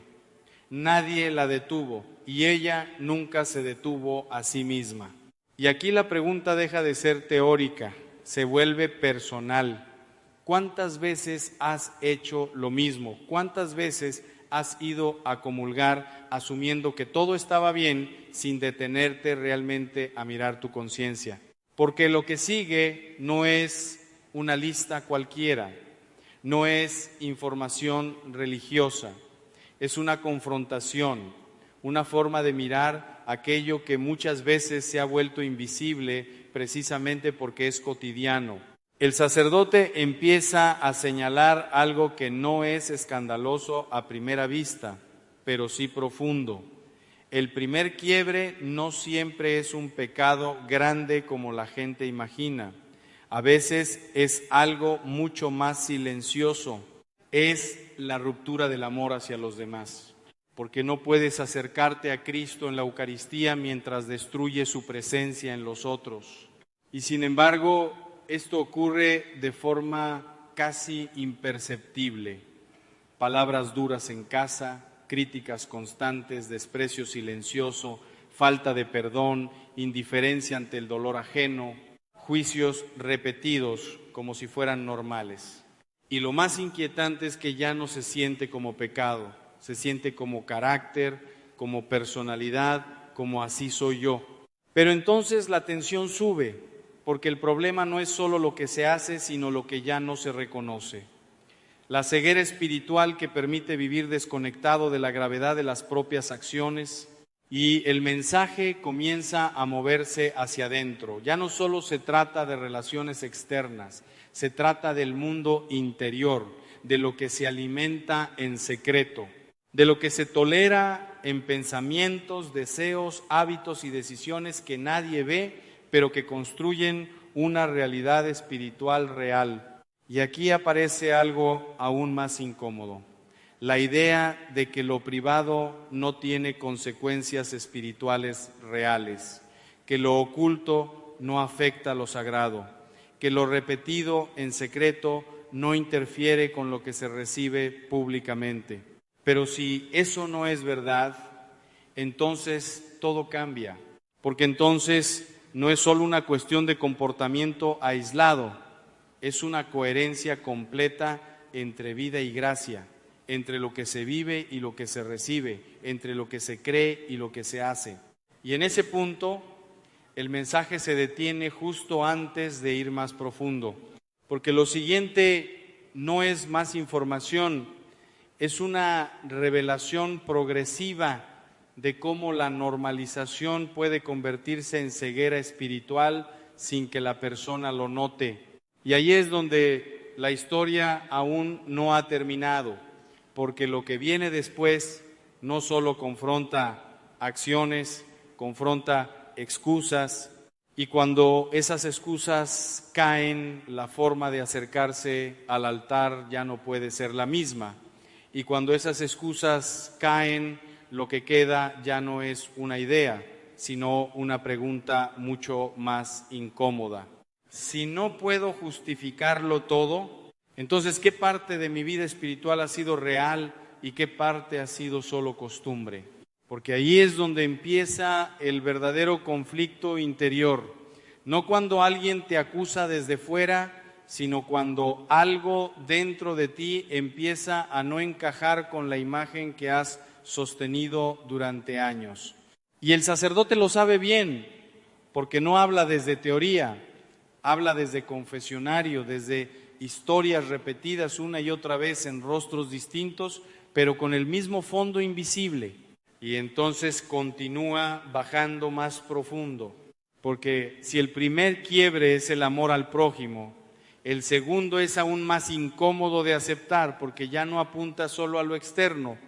nadie la detuvo y ella nunca se detuvo a sí misma. Y aquí la pregunta deja de ser teórica, se vuelve personal. ¿Cuántas veces has hecho lo mismo? ¿Cuántas veces has ido a comulgar asumiendo que todo estaba bien sin detenerte realmente a mirar tu conciencia? Porque lo que sigue no es una lista cualquiera, no es información religiosa, es una confrontación, una forma de mirar aquello que muchas veces se ha vuelto invisible precisamente porque es cotidiano. El sacerdote empieza a señalar algo que no es escandaloso a primera vista, pero sí profundo. El primer quiebre no siempre es un pecado grande como la gente imagina. A veces es algo mucho más silencioso. Es la ruptura del amor hacia los demás. Porque no puedes acercarte a Cristo en la Eucaristía mientras destruye su presencia en los otros. Y sin embargo, esto ocurre de forma casi imperceptible. Palabras duras en casa, críticas constantes, desprecio silencioso, falta de perdón, indiferencia ante el dolor ajeno, juicios repetidos como si fueran normales. Y lo más inquietante es que ya no se siente como pecado, se siente como carácter, como personalidad, como así soy yo. Pero entonces la tensión sube, porque el problema no es solo lo que se hace, sino lo que ya no se reconoce. La ceguera espiritual que permite vivir desconectado de la gravedad de las propias acciones, y el mensaje comienza a moverse hacia adentro. Ya no solo se trata de relaciones externas, se trata del mundo interior, de lo que se alimenta en secreto, de lo que se tolera en pensamientos, deseos, hábitos y decisiones que nadie ve, pero que construyen una realidad espiritual real. Y aquí aparece algo aún más incómodo: la idea de que lo privado no tiene consecuencias espirituales reales, que lo oculto no afecta a lo sagrado, que lo repetido en secreto no interfiere con lo que se recibe públicamente. Pero si eso no es verdad, entonces todo cambia, porque entonces no es solo una cuestión de comportamiento aislado, es una coherencia completa entre vida y gracia, entre lo que se vive y lo que se recibe, entre lo que se cree y lo que se hace. Y en ese punto, el mensaje se detiene justo antes de ir más profundo, porque lo siguiente no es más información, es una revelación progresiva de cómo la normalización puede convertirse en ceguera espiritual sin que la persona lo note. Y ahí es donde la historia aún no ha terminado, porque lo que viene después no solo confronta acciones, confronta excusas, y cuando esas excusas caen, la forma de acercarse al altar ya no puede ser la misma. Y cuando esas excusas caen, lo que queda ya no es una idea, sino una pregunta mucho más incómoda. Si no puedo justificarlo todo, entonces, ¿qué parte de mi vida espiritual ha sido real y qué parte ha sido solo costumbre? Porque ahí es donde empieza el verdadero conflicto interior. No cuando alguien te acusa desde fuera, sino cuando algo dentro de ti empieza a no encajar con la imagen que has sostenido durante años. Y el sacerdote lo sabe bien, porque no habla desde teoría, habla desde confesionario, desde historias repetidas una y otra vez en rostros distintos, pero con el mismo fondo invisible. Y entonces continúa bajando más profundo, porque si el primer quiebre es el amor al prójimo, el segundo es aún más incómodo de aceptar, porque ya no apunta solo a lo externo,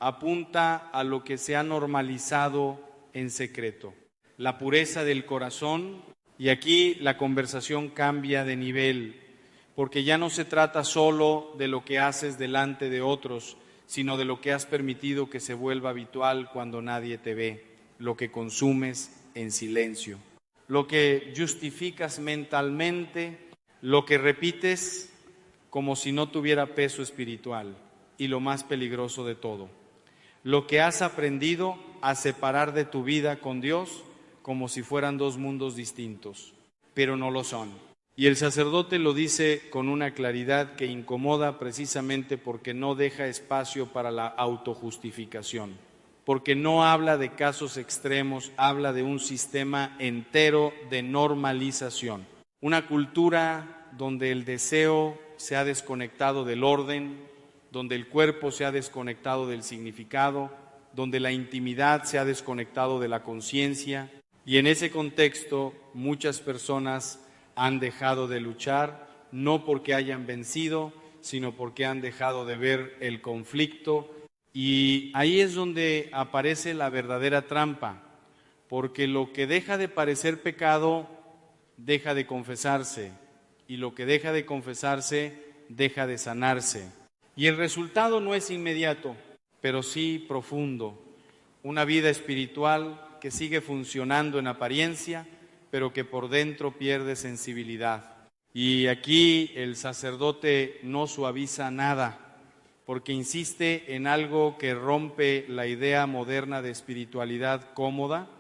apunta a lo que se ha normalizado en secreto. La pureza del corazón, y aquí la conversación cambia de nivel, porque ya no se trata solo de lo que haces delante de otros, sino de lo que has permitido que se vuelva habitual cuando nadie te ve, lo que consumes en silencio, lo que justificas mentalmente, lo que repites como si no tuviera peso espiritual, y lo más peligroso de todo, lo que has aprendido a separar de tu vida con Dios como si fueran dos mundos distintos, pero no lo son. Y el sacerdote lo dice con una claridad que incomoda precisamente porque no deja espacio para la autojustificación, porque no habla de casos extremos, habla de un sistema entero de normalización. Una cultura donde el deseo se ha desconectado del orden, donde el cuerpo se ha desconectado del significado, donde la intimidad se ha desconectado de la conciencia, y en ese contexto muchas personas han dejado de luchar, no porque hayan vencido, sino porque han dejado de ver el conflicto, y ahí es donde aparece la verdadera trampa, porque lo que deja de parecer pecado deja de confesarse, y lo que deja de confesarse deja de sanarse. Y el resultado no es inmediato, pero sí profundo. Una vida espiritual que sigue funcionando en apariencia, pero que por dentro pierde sensibilidad. Y aquí el sacerdote no suaviza nada, porque insiste en algo que rompe la idea moderna de espiritualidad cómoda.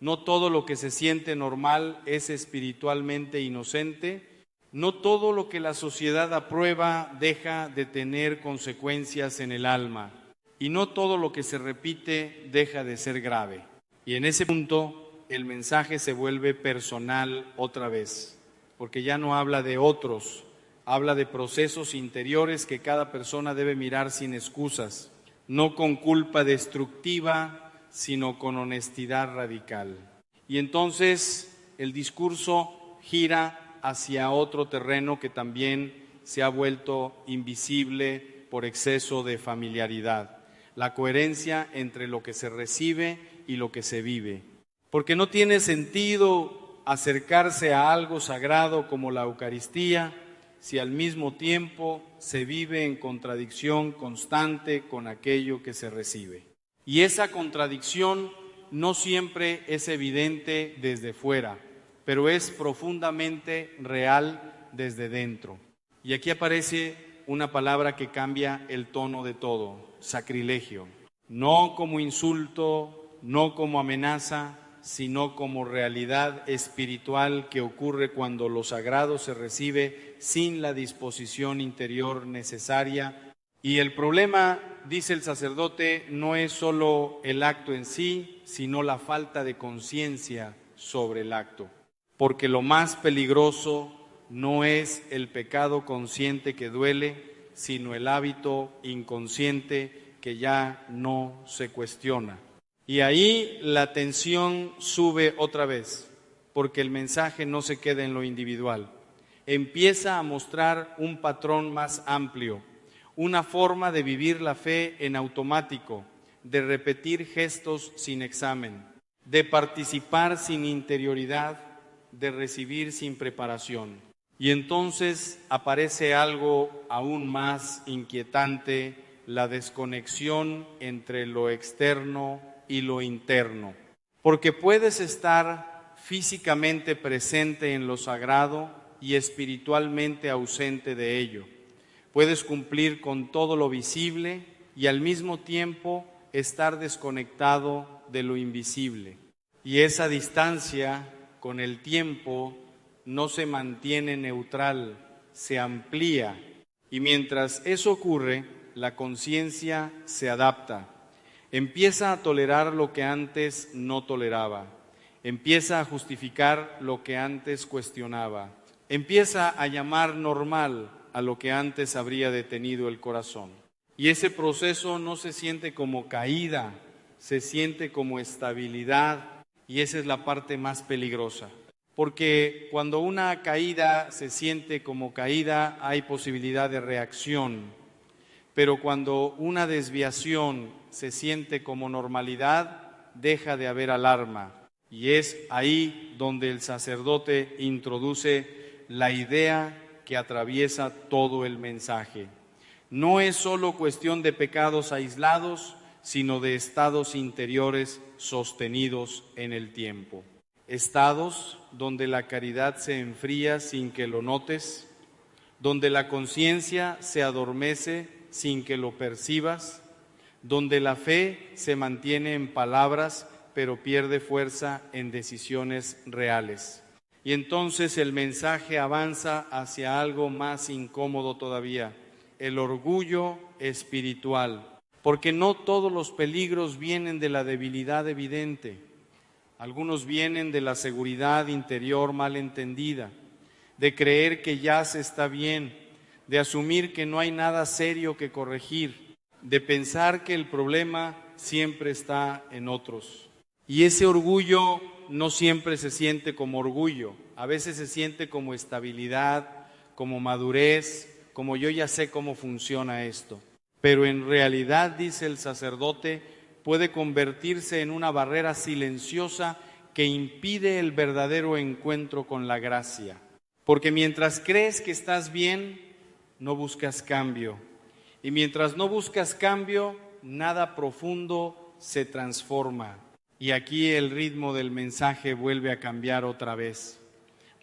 No todo lo que se siente normal es espiritualmente inocente. No todo lo que la sociedad aprueba deja de tener consecuencias en el alma. Y no todo lo que se repite deja de ser grave. Y en ese punto el mensaje se vuelve personal otra vez, porque ya no habla de otros, habla de procesos interiores que cada persona debe mirar sin excusas, no con culpa destructiva, sino con honestidad radical. Y entonces el discurso gira hacia otro terreno que también se ha vuelto invisible por exceso de familiaridad, la coherencia entre lo que se recibe y lo que se vive. Porque no tiene sentido acercarse a algo sagrado como la Eucaristía si al mismo tiempo se vive en contradicción constante con aquello que se recibe. Y esa contradicción no siempre es evidente desde fuera, pero es profundamente real desde dentro. Y aquí aparece una palabra que cambia el tono de todo: sacrilegio. No como insulto, no como amenaza, sino como realidad espiritual que ocurre cuando lo sagrado se recibe sin la disposición interior necesaria. Y el problema, dice el sacerdote, no es solo el acto en sí, sino la falta de conciencia sobre el acto. Porque lo más peligroso no es el pecado consciente que duele, sino el hábito inconsciente que ya no se cuestiona. Y ahí la tensión sube otra vez, porque el mensaje no se queda en lo individual. Empieza a mostrar un patrón más amplio, una forma de vivir la fe en automático, de repetir gestos sin examen, de participar sin interioridad, de recibir sin preparación. Y entonces aparece algo aún más inquietante: la desconexión entre lo externo y lo interno. Porque puedes estar físicamente presente en lo sagrado y espiritualmente ausente de ello. Puedes cumplir con todo lo visible y al mismo tiempo estar desconectado de lo invisible. Y esa distancia, con el tiempo, no se mantiene neutral, se amplía. Y mientras eso ocurre, la conciencia se adapta. Empieza a tolerar lo que antes no toleraba. Empieza a justificar lo que antes cuestionaba. Empieza a llamar normal a lo que antes habría detenido el corazón. Y ese proceso no se siente como caída, se siente como estabilidad, y esa es la parte más peligrosa. Porque cuando una caída se siente como caída, hay posibilidad de reacción. Pero cuando una desviación se siente como normalidad, deja de haber alarma. Y es ahí donde el sacerdote introduce la idea que atraviesa todo el mensaje. No es solo cuestión de pecados aislados, sino de estados interiores sostenidos en el tiempo. Estados donde la caridad se enfría sin que lo notes, donde la conciencia se adormece sin que lo percibas, donde la fe se mantiene en palabras pero pierde fuerza en decisiones reales. Y entonces el mensaje avanza hacia algo más incómodo todavía: el orgullo espiritual. Porque no todos los peligros vienen de la debilidad evidente. Algunos vienen de la seguridad interior mal entendida, de creer que ya se está bien, de asumir que no hay nada serio que corregir, de pensar que el problema siempre está en otros. Y ese orgullo no siempre se siente como orgullo, a veces se siente como estabilidad, como madurez, como yo ya sé cómo funciona esto. Pero en realidad, dice el sacerdote, puede convertirse en una barrera silenciosa que impide el verdadero encuentro con la gracia. Porque mientras crees que estás bien, no buscas cambio. Y mientras no buscas cambio, nada profundo se transforma. Y aquí el ritmo del mensaje vuelve a cambiar otra vez.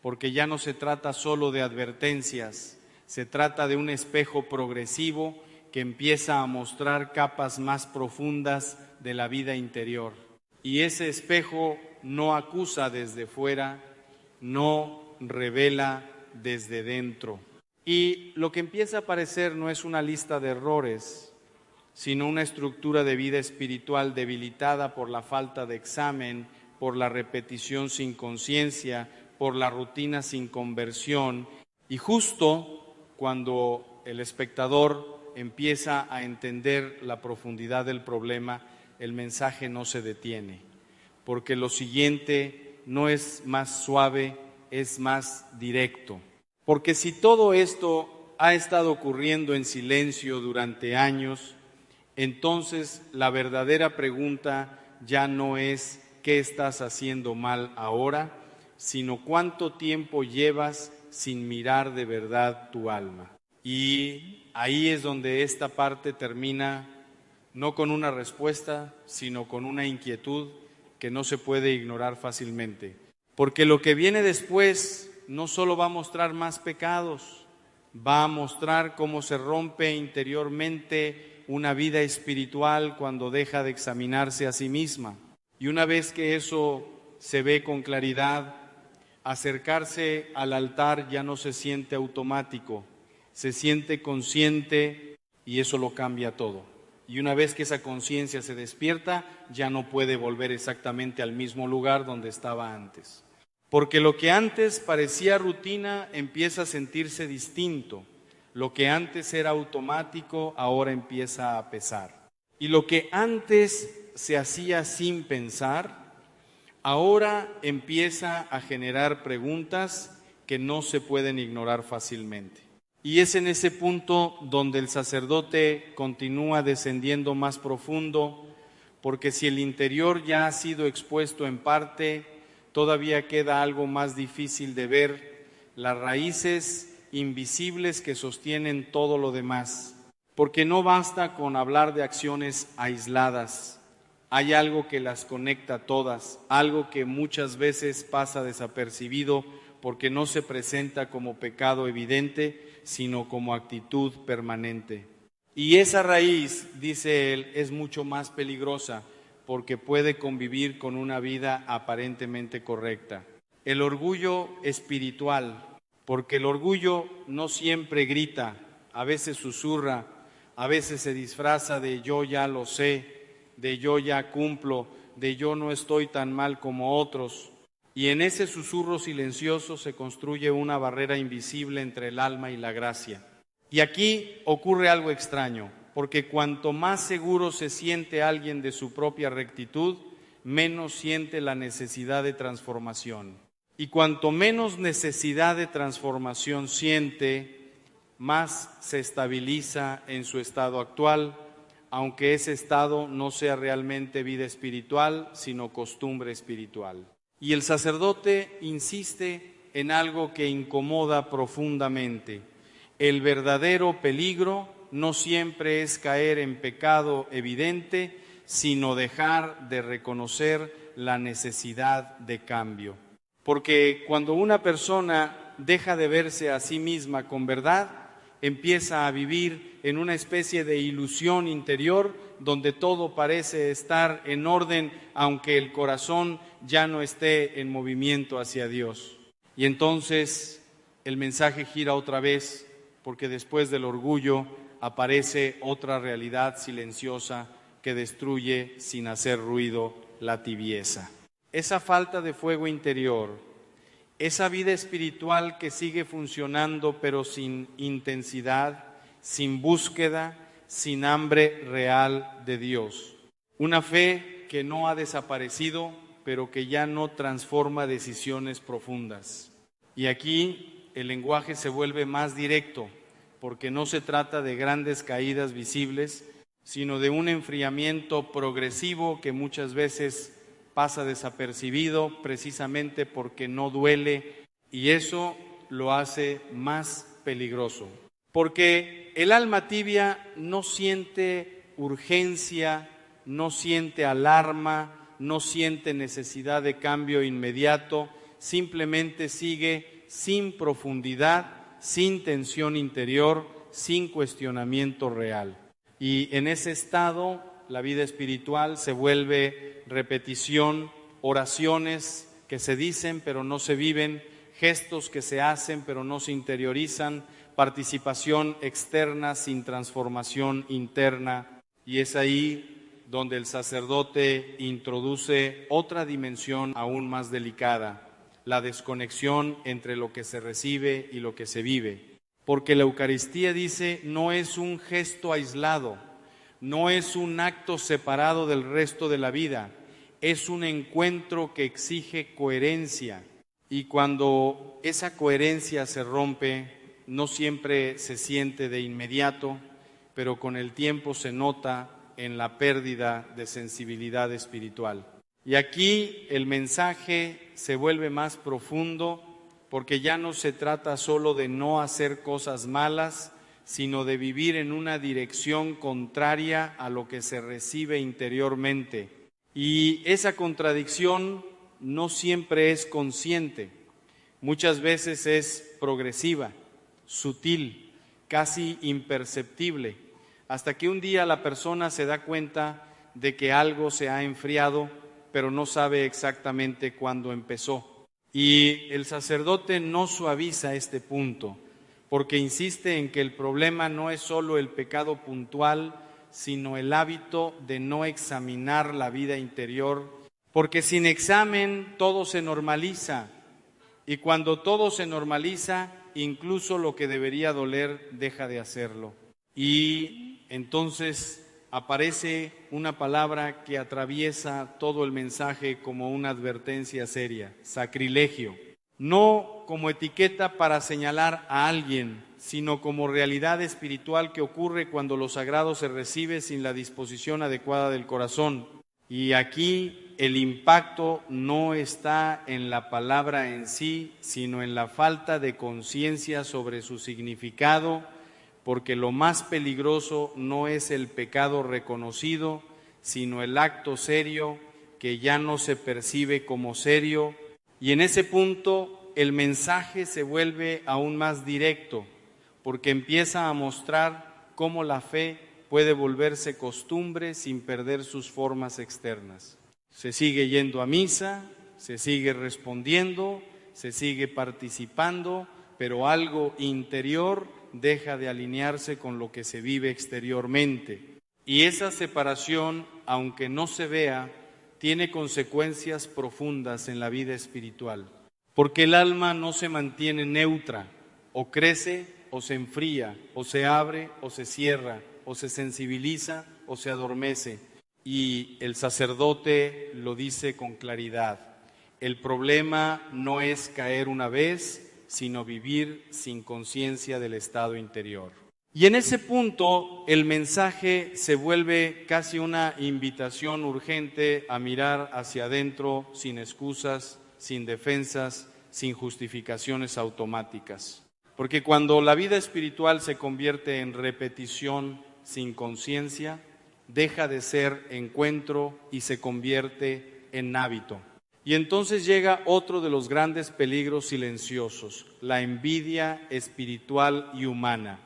Porque ya no se trata solo de advertencias, se trata de un espejo progresivo que empieza a mostrar capas más profundas de la vida interior. Y ese espejo no acusa desde fuera, no revela desde dentro. Y lo que empieza a aparecer no es una lista de errores, sino una estructura de vida espiritual debilitada por la falta de examen, por la repetición sin conciencia, por la rutina sin conversión. Y justo cuando el espectador empieza a entender la profundidad del problema, el mensaje no se detiene, porque lo siguiente no es más suave, es más directo. Porque si todo esto ha estado ocurriendo en silencio durante años, entonces la verdadera pregunta ya no es ¿qué estás haciendo mal ahora?, sino cuánto tiempo llevas sin mirar de verdad tu alma. Y ahí es donde esta parte termina, no con una respuesta, sino con una inquietud que no se puede ignorar fácilmente. Porque lo que viene después no solo va a mostrar más pecados, va a mostrar cómo se rompe interiormente una vida espiritual cuando deja de examinarse a sí misma. Y una vez que eso se ve con claridad, acercarse al altar ya no se siente automático, se siente consciente y eso lo cambia todo. Y una vez que esa conciencia se despierta, ya no puede volver exactamente al mismo lugar donde estaba antes. Porque lo que antes parecía rutina empieza a sentirse distinto. Lo que antes era automático ahora empieza a pesar. Y lo que antes se hacía sin pensar, ahora empieza a generar preguntas que no se pueden ignorar fácilmente. Y es en ese punto donde el sacerdote continúa descendiendo más profundo, porque si el interior ya ha sido expuesto en parte, todavía queda algo más difícil de ver, las raíces invisibles que sostienen todo lo demás. Porque no basta con hablar de acciones aisladas. Hay algo que las conecta todas, algo que muchas veces pasa desapercibido porque no se presenta como pecado evidente, sino como actitud permanente. Y esa raíz, dice él, es mucho más peligrosa porque puede convivir con una vida aparentemente correcta. El orgullo espiritual, porque el orgullo no siempre grita, a veces susurra, a veces se disfraza de yo ya lo sé, de yo ya cumplo, de yo no estoy tan mal como otros. Y en ese susurro silencioso se construye una barrera invisible entre el alma y la gracia. Y aquí ocurre algo extraño, porque cuanto más seguro se siente alguien de su propia rectitud, menos siente la necesidad de transformación. Y cuanto menos necesidad de transformación siente, más se estabiliza en su estado actual, aunque ese estado no sea realmente vida espiritual, sino costumbre espiritual. Y el sacerdote insiste en algo que incomoda profundamente. El verdadero peligro no siempre es caer en pecado evidente, sino dejar de reconocer la necesidad de cambio. Porque cuando una persona deja de verse a sí misma con verdad, empieza a vivir en una especie de ilusión interior donde todo parece estar en orden, aunque el corazón ya no esté en movimiento hacia Dios. Y entonces el mensaje gira otra vez, porque después del orgullo aparece otra realidad silenciosa que destruye sin hacer ruido la tibieza. Esa falta de fuego interior, esa vida espiritual que sigue funcionando pero sin intensidad, sin búsqueda, sin hambre real de Dios. Una fe que no ha desaparecido, pero que ya no transforma decisiones profundas. Y aquí el lenguaje se vuelve más directo, porque no se trata de grandes caídas visibles, sino de un enfriamiento progresivo que muchas veces pasa desapercibido precisamente porque no duele, y eso lo hace más peligroso. Porque el alma tibia no siente urgencia, no siente alarma, no siente necesidad de cambio inmediato, simplemente sigue sin profundidad, sin tensión interior, sin cuestionamiento real. Y en ese estado, la vida espiritual se vuelve repetición, oraciones que se dicen pero no se viven, gestos que se hacen pero no se interiorizan, participación externa sin transformación interna. Y es ahí donde el sacerdote introduce otra dimensión aún más delicada, la desconexión entre lo que se recibe y lo que se vive. Porque la Eucaristía, dice, no es un gesto aislado, no es un acto separado del resto de la vida, es un encuentro que exige coherencia. Y cuando esa coherencia se rompe, no siempre se siente de inmediato, pero con el tiempo se nota en la pérdida de sensibilidad espiritual. Y aquí el mensaje se vuelve más profundo, porque ya no se trata solo de no hacer cosas malas, sino de vivir en una dirección contraria a lo que se recibe interiormente. Y esa contradicción no siempre es consciente, muchas veces es progresiva, sutil, casi imperceptible, hasta que un día la persona se da cuenta de que algo se ha enfriado, pero no sabe exactamente cuándo empezó. Y el sacerdote no suaviza este punto, porque insiste en que el problema no es solo el pecado puntual, sino el hábito de no examinar la vida interior, porque sin examen todo se normaliza, y cuando todo se normaliza, incluso lo que debería doler deja de hacerlo. Y entonces aparece una palabra que atraviesa todo el mensaje como una advertencia seria: sacrilegio. No como etiqueta para señalar a alguien, sino como realidad espiritual que ocurre cuando lo sagrado se recibe sin la disposición adecuada del corazón. Y aquí el impacto no está en la palabra en sí, sino en la falta de conciencia sobre su significado, porque lo más peligroso no es el pecado reconocido, sino el acto serio que ya no se percibe como serio. Y en ese punto el mensaje se vuelve aún más directo, porque empieza a mostrar cómo la fe puede volverse costumbre sin perder sus formas externas. Se sigue yendo a misa, se sigue respondiendo, se sigue participando, pero algo interior deja de alinearse con lo que se vive exteriormente. Y esa separación, aunque no se vea, tiene consecuencias profundas en la vida espiritual, porque el alma no se mantiene neutra, o crece o se enfría, o se abre o se cierra, o se sensibiliza o se adormece. Y el sacerdote lo dice con claridad: el problema no es caer una vez, sino vivir sin conciencia del estado interior. Y en ese punto el mensaje se vuelve casi una invitación urgente a mirar hacia adentro sin excusas, sin defensas, sin justificaciones automáticas. Porque cuando la vida espiritual se convierte en repetición sin conciencia, deja de ser encuentro y se convierte en hábito. Y entonces llega otro de los grandes peligros silenciosos: la envidia espiritual y humana,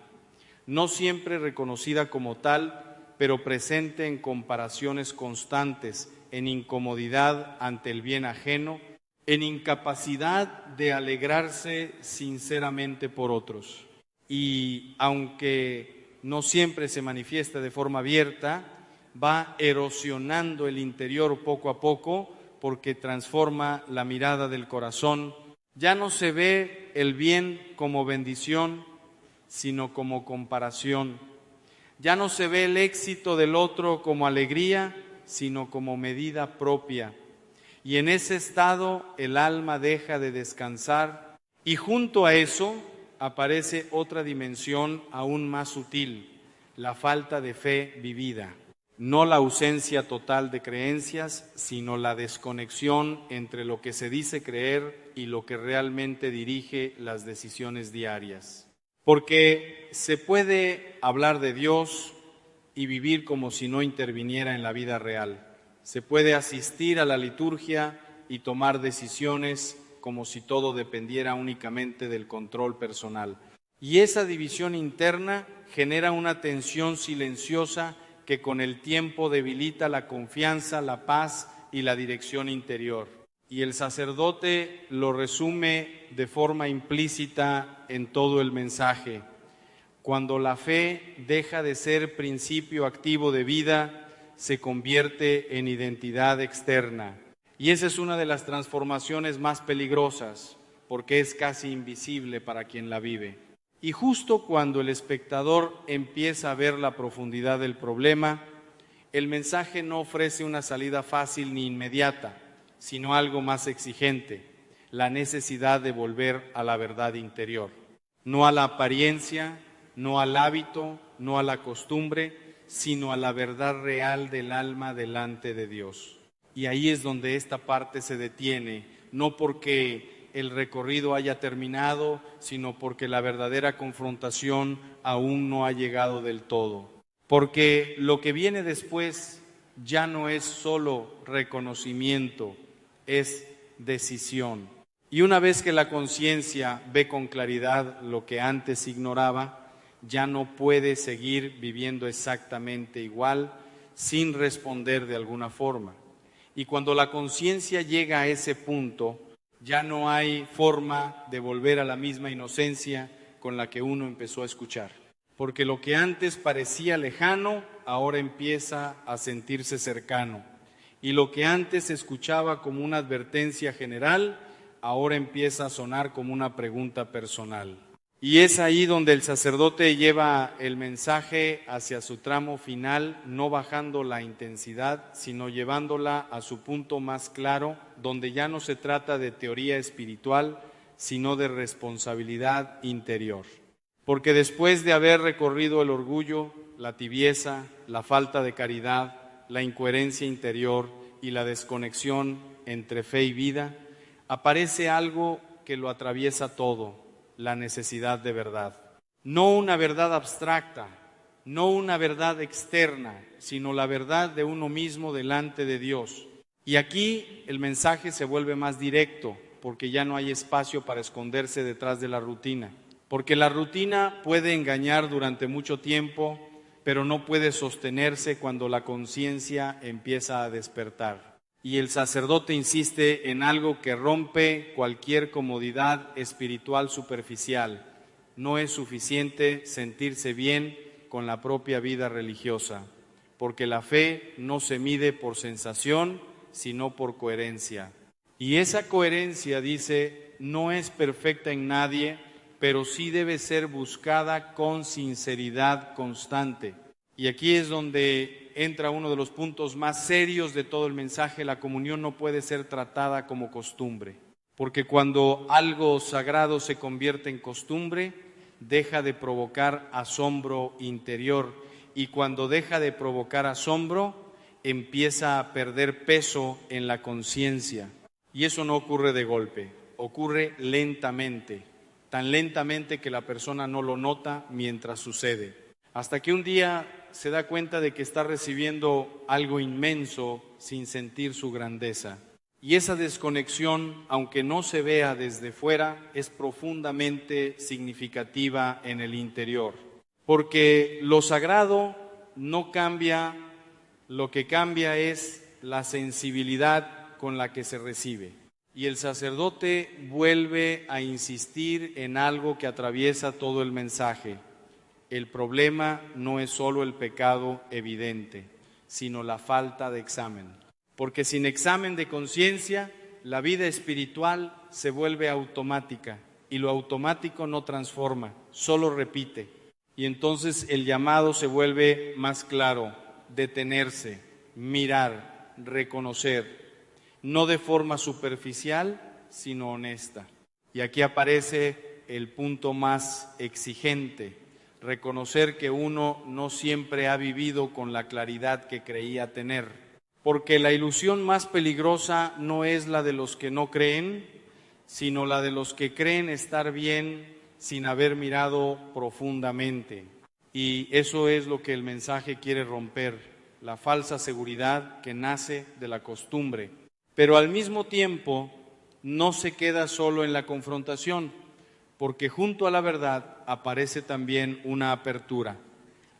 no siempre reconocida como tal, pero presente en comparaciones constantes, en incomodidad ante el bien ajeno, en incapacidad de alegrarse sinceramente por otros. Y aunque no siempre se manifiesta de forma abierta, va erosionando el interior poco a poco, porque transforma la mirada del corazón. Ya no se ve el bien como bendición, sino como comparación. Ya no se ve el éxito del otro como alegría, sino como medida propia. Y en ese estado el alma deja de descansar y junto a eso aparece otra dimensión aún más sutil, la falta de fe vivida. No la ausencia total de creencias, sino la desconexión entre lo que se dice creer y lo que realmente dirige las decisiones diarias. Porque se puede hablar de Dios y vivir como si no interviniera en la vida real. Se puede asistir a la liturgia y tomar decisiones como si todo dependiera únicamente del control personal. Y esa división interna genera una tensión silenciosa que con el tiempo debilita la confianza, la paz y la dirección interior. Y el sacerdote lo resume de forma implícita en todo el mensaje. Cuando la fe deja de ser principio activo de vida, se convierte en identidad externa. Y esa es una de las transformaciones más peligrosas, porque es casi invisible para quien la vive. Y justo cuando el espectador empieza a ver la profundidad del problema, el mensaje no ofrece una salida fácil ni inmediata, sino algo más exigente, la necesidad de volver a la verdad interior. No a la apariencia, no al hábito, no a la costumbre, sino a la verdad real del alma delante de Dios. Y ahí es donde esta parte se detiene, no porque el recorrido haya terminado, sino porque la verdadera confrontación aún no ha llegado del todo. Porque lo que viene después ya no es solo reconocimiento, es decisión. Y una vez que la conciencia ve con claridad lo que antes ignoraba, ya no puede seguir viviendo exactamente igual sin responder de alguna forma. Y cuando la conciencia llega a ese punto, ya no hay forma de volver a la misma inocencia con la que uno empezó a escuchar. Porque lo que antes parecía lejano, ahora empieza a sentirse cercano. Y lo que antes se escuchaba como una advertencia general, ahora empieza a sonar como una pregunta personal. Y es ahí donde el sacerdote lleva el mensaje hacia su tramo final, no bajando la intensidad, sino llevándola a su punto más claro, donde ya no se trata de teoría espiritual, sino de responsabilidad interior. Porque después de haber recorrido el orgullo, la tibieza, la falta de caridad, la incoherencia interior y la desconexión entre fe y vida, aparece algo que lo atraviesa todo: la necesidad de verdad. No una verdad abstracta, no una verdad externa, sino la verdad de uno mismo delante de Dios. Y aquí el mensaje se vuelve más directo, porque ya no hay espacio para esconderse detrás de la rutina. Porque la rutina puede engañar durante mucho tiempo, pero no puede sostenerse cuando la conciencia empieza a despertar. Y el sacerdote insiste en algo que rompe cualquier comodidad espiritual superficial. No es suficiente sentirse bien con la propia vida religiosa, porque la fe no se mide por sensación, sino por coherencia. Y esa coherencia, dice, no es perfecta en nadie, pero sí debe ser buscada con sinceridad constante. Y aquí es donde entra uno de los puntos más serios de todo el mensaje. La comunión no puede ser tratada como costumbre, porque cuando algo sagrado se convierte en costumbre, deja de provocar asombro interior, y cuando deja de provocar asombro, empieza a perder peso en la conciencia. Y eso no ocurre de golpe, ocurre lentamente, tan lentamente que la persona no lo nota mientras sucede, hasta que un día se da cuenta de que está recibiendo algo inmenso sin sentir su grandeza. Y esa desconexión, aunque no se vea desde fuera, es profundamente significativa en el interior. Porque lo sagrado no cambia, lo que cambia es la sensibilidad con la que se recibe. Y el sacerdote vuelve a insistir en algo que atraviesa todo el mensaje. El problema no es solo el pecado evidente, sino la falta de examen. Porque sin examen de conciencia, la vida espiritual se vuelve automática, y lo automático no transforma, solo repite. Y entonces el llamado se vuelve más claro: detenerse, mirar, reconocer, no de forma superficial, sino honesta. Y aquí aparece el punto más exigente, reconocer que uno no siempre ha vivido con la claridad que creía tener, porque la ilusión más peligrosa no es la de los que no creen, sino la de los que creen estar bien sin haber mirado profundamente. Y eso es lo que el mensaje quiere romper, la falsa seguridad que nace de la costumbre. Pero al mismo tiempo no se queda solo en la confrontación, porque junto a la verdad aparece también una apertura,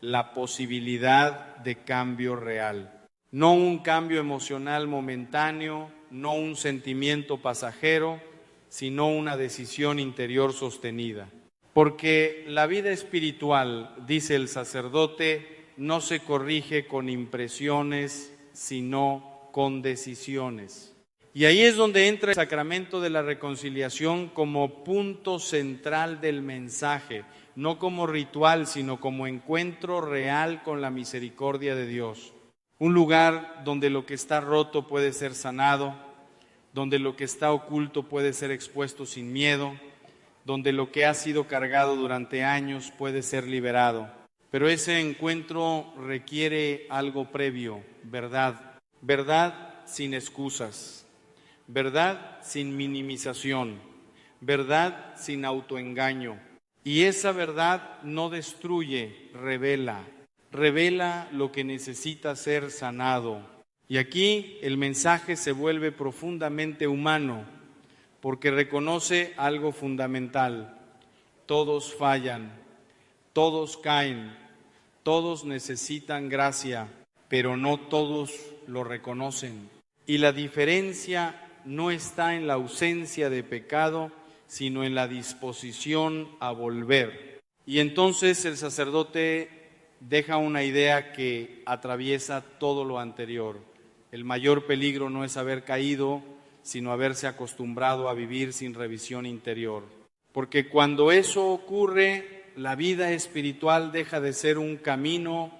la posibilidad de cambio real. No un cambio emocional momentáneo, no un sentimiento pasajero, sino una decisión interior sostenida. Porque la vida espiritual, dice el sacerdote, no se corrige con impresiones, sino con decisiones. Y ahí es donde entra el sacramento de la reconciliación como punto central del mensaje, no como ritual, sino como encuentro real con la misericordia de Dios. Un lugar donde lo que está roto puede ser sanado, donde lo que está oculto puede ser expuesto sin miedo, donde lo que ha sido cargado durante años puede ser liberado. Pero ese encuentro requiere algo previo, verdad. Verdad sin excusas, verdad sin minimización, verdad sin autoengaño. Y esa verdad no destruye, revela lo que necesita ser sanado. Y aquí el mensaje se vuelve profundamente humano, porque reconoce algo fundamental. Todos fallan, todos caen, todos necesitan gracia, pero no todos lo reconocen. Y la diferencia no está en la ausencia de pecado, sino en la disposición a volver. Y entonces el sacerdote deja una idea que atraviesa todo lo anterior. El mayor peligro no es haber caído, sino haberse acostumbrado a vivir sin revisión interior. Porque cuando eso ocurre, la vida espiritual deja de ser un camino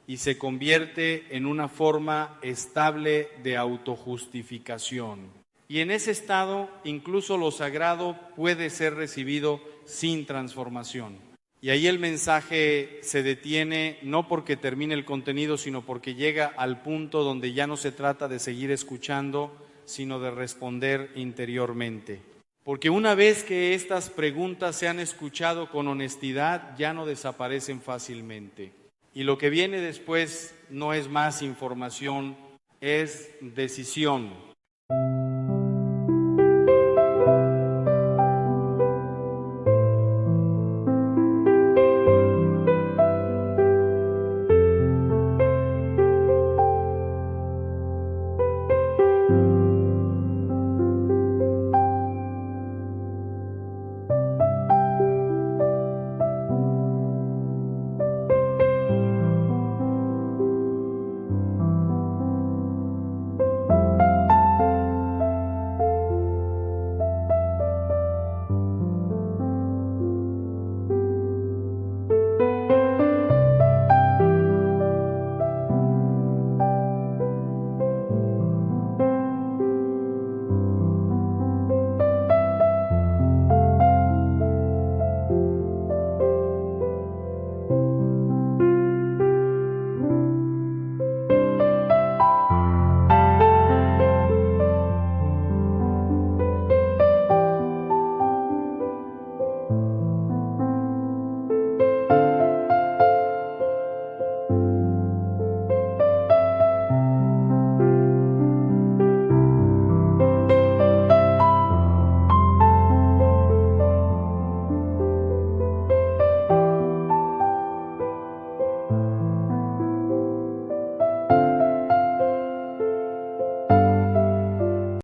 y se convierte en una forma estable de autojustificación. Y en ese estado, incluso lo sagrado puede ser recibido sin transformación. Y ahí el mensaje se detiene, no porque termine el contenido, sino porque llega al punto donde ya no se trata de seguir escuchando, sino de responder interiormente. Porque una vez que estas preguntas se han escuchado con honestidad, ya no desaparecen fácilmente. Y lo que viene después no es más información, es decisión.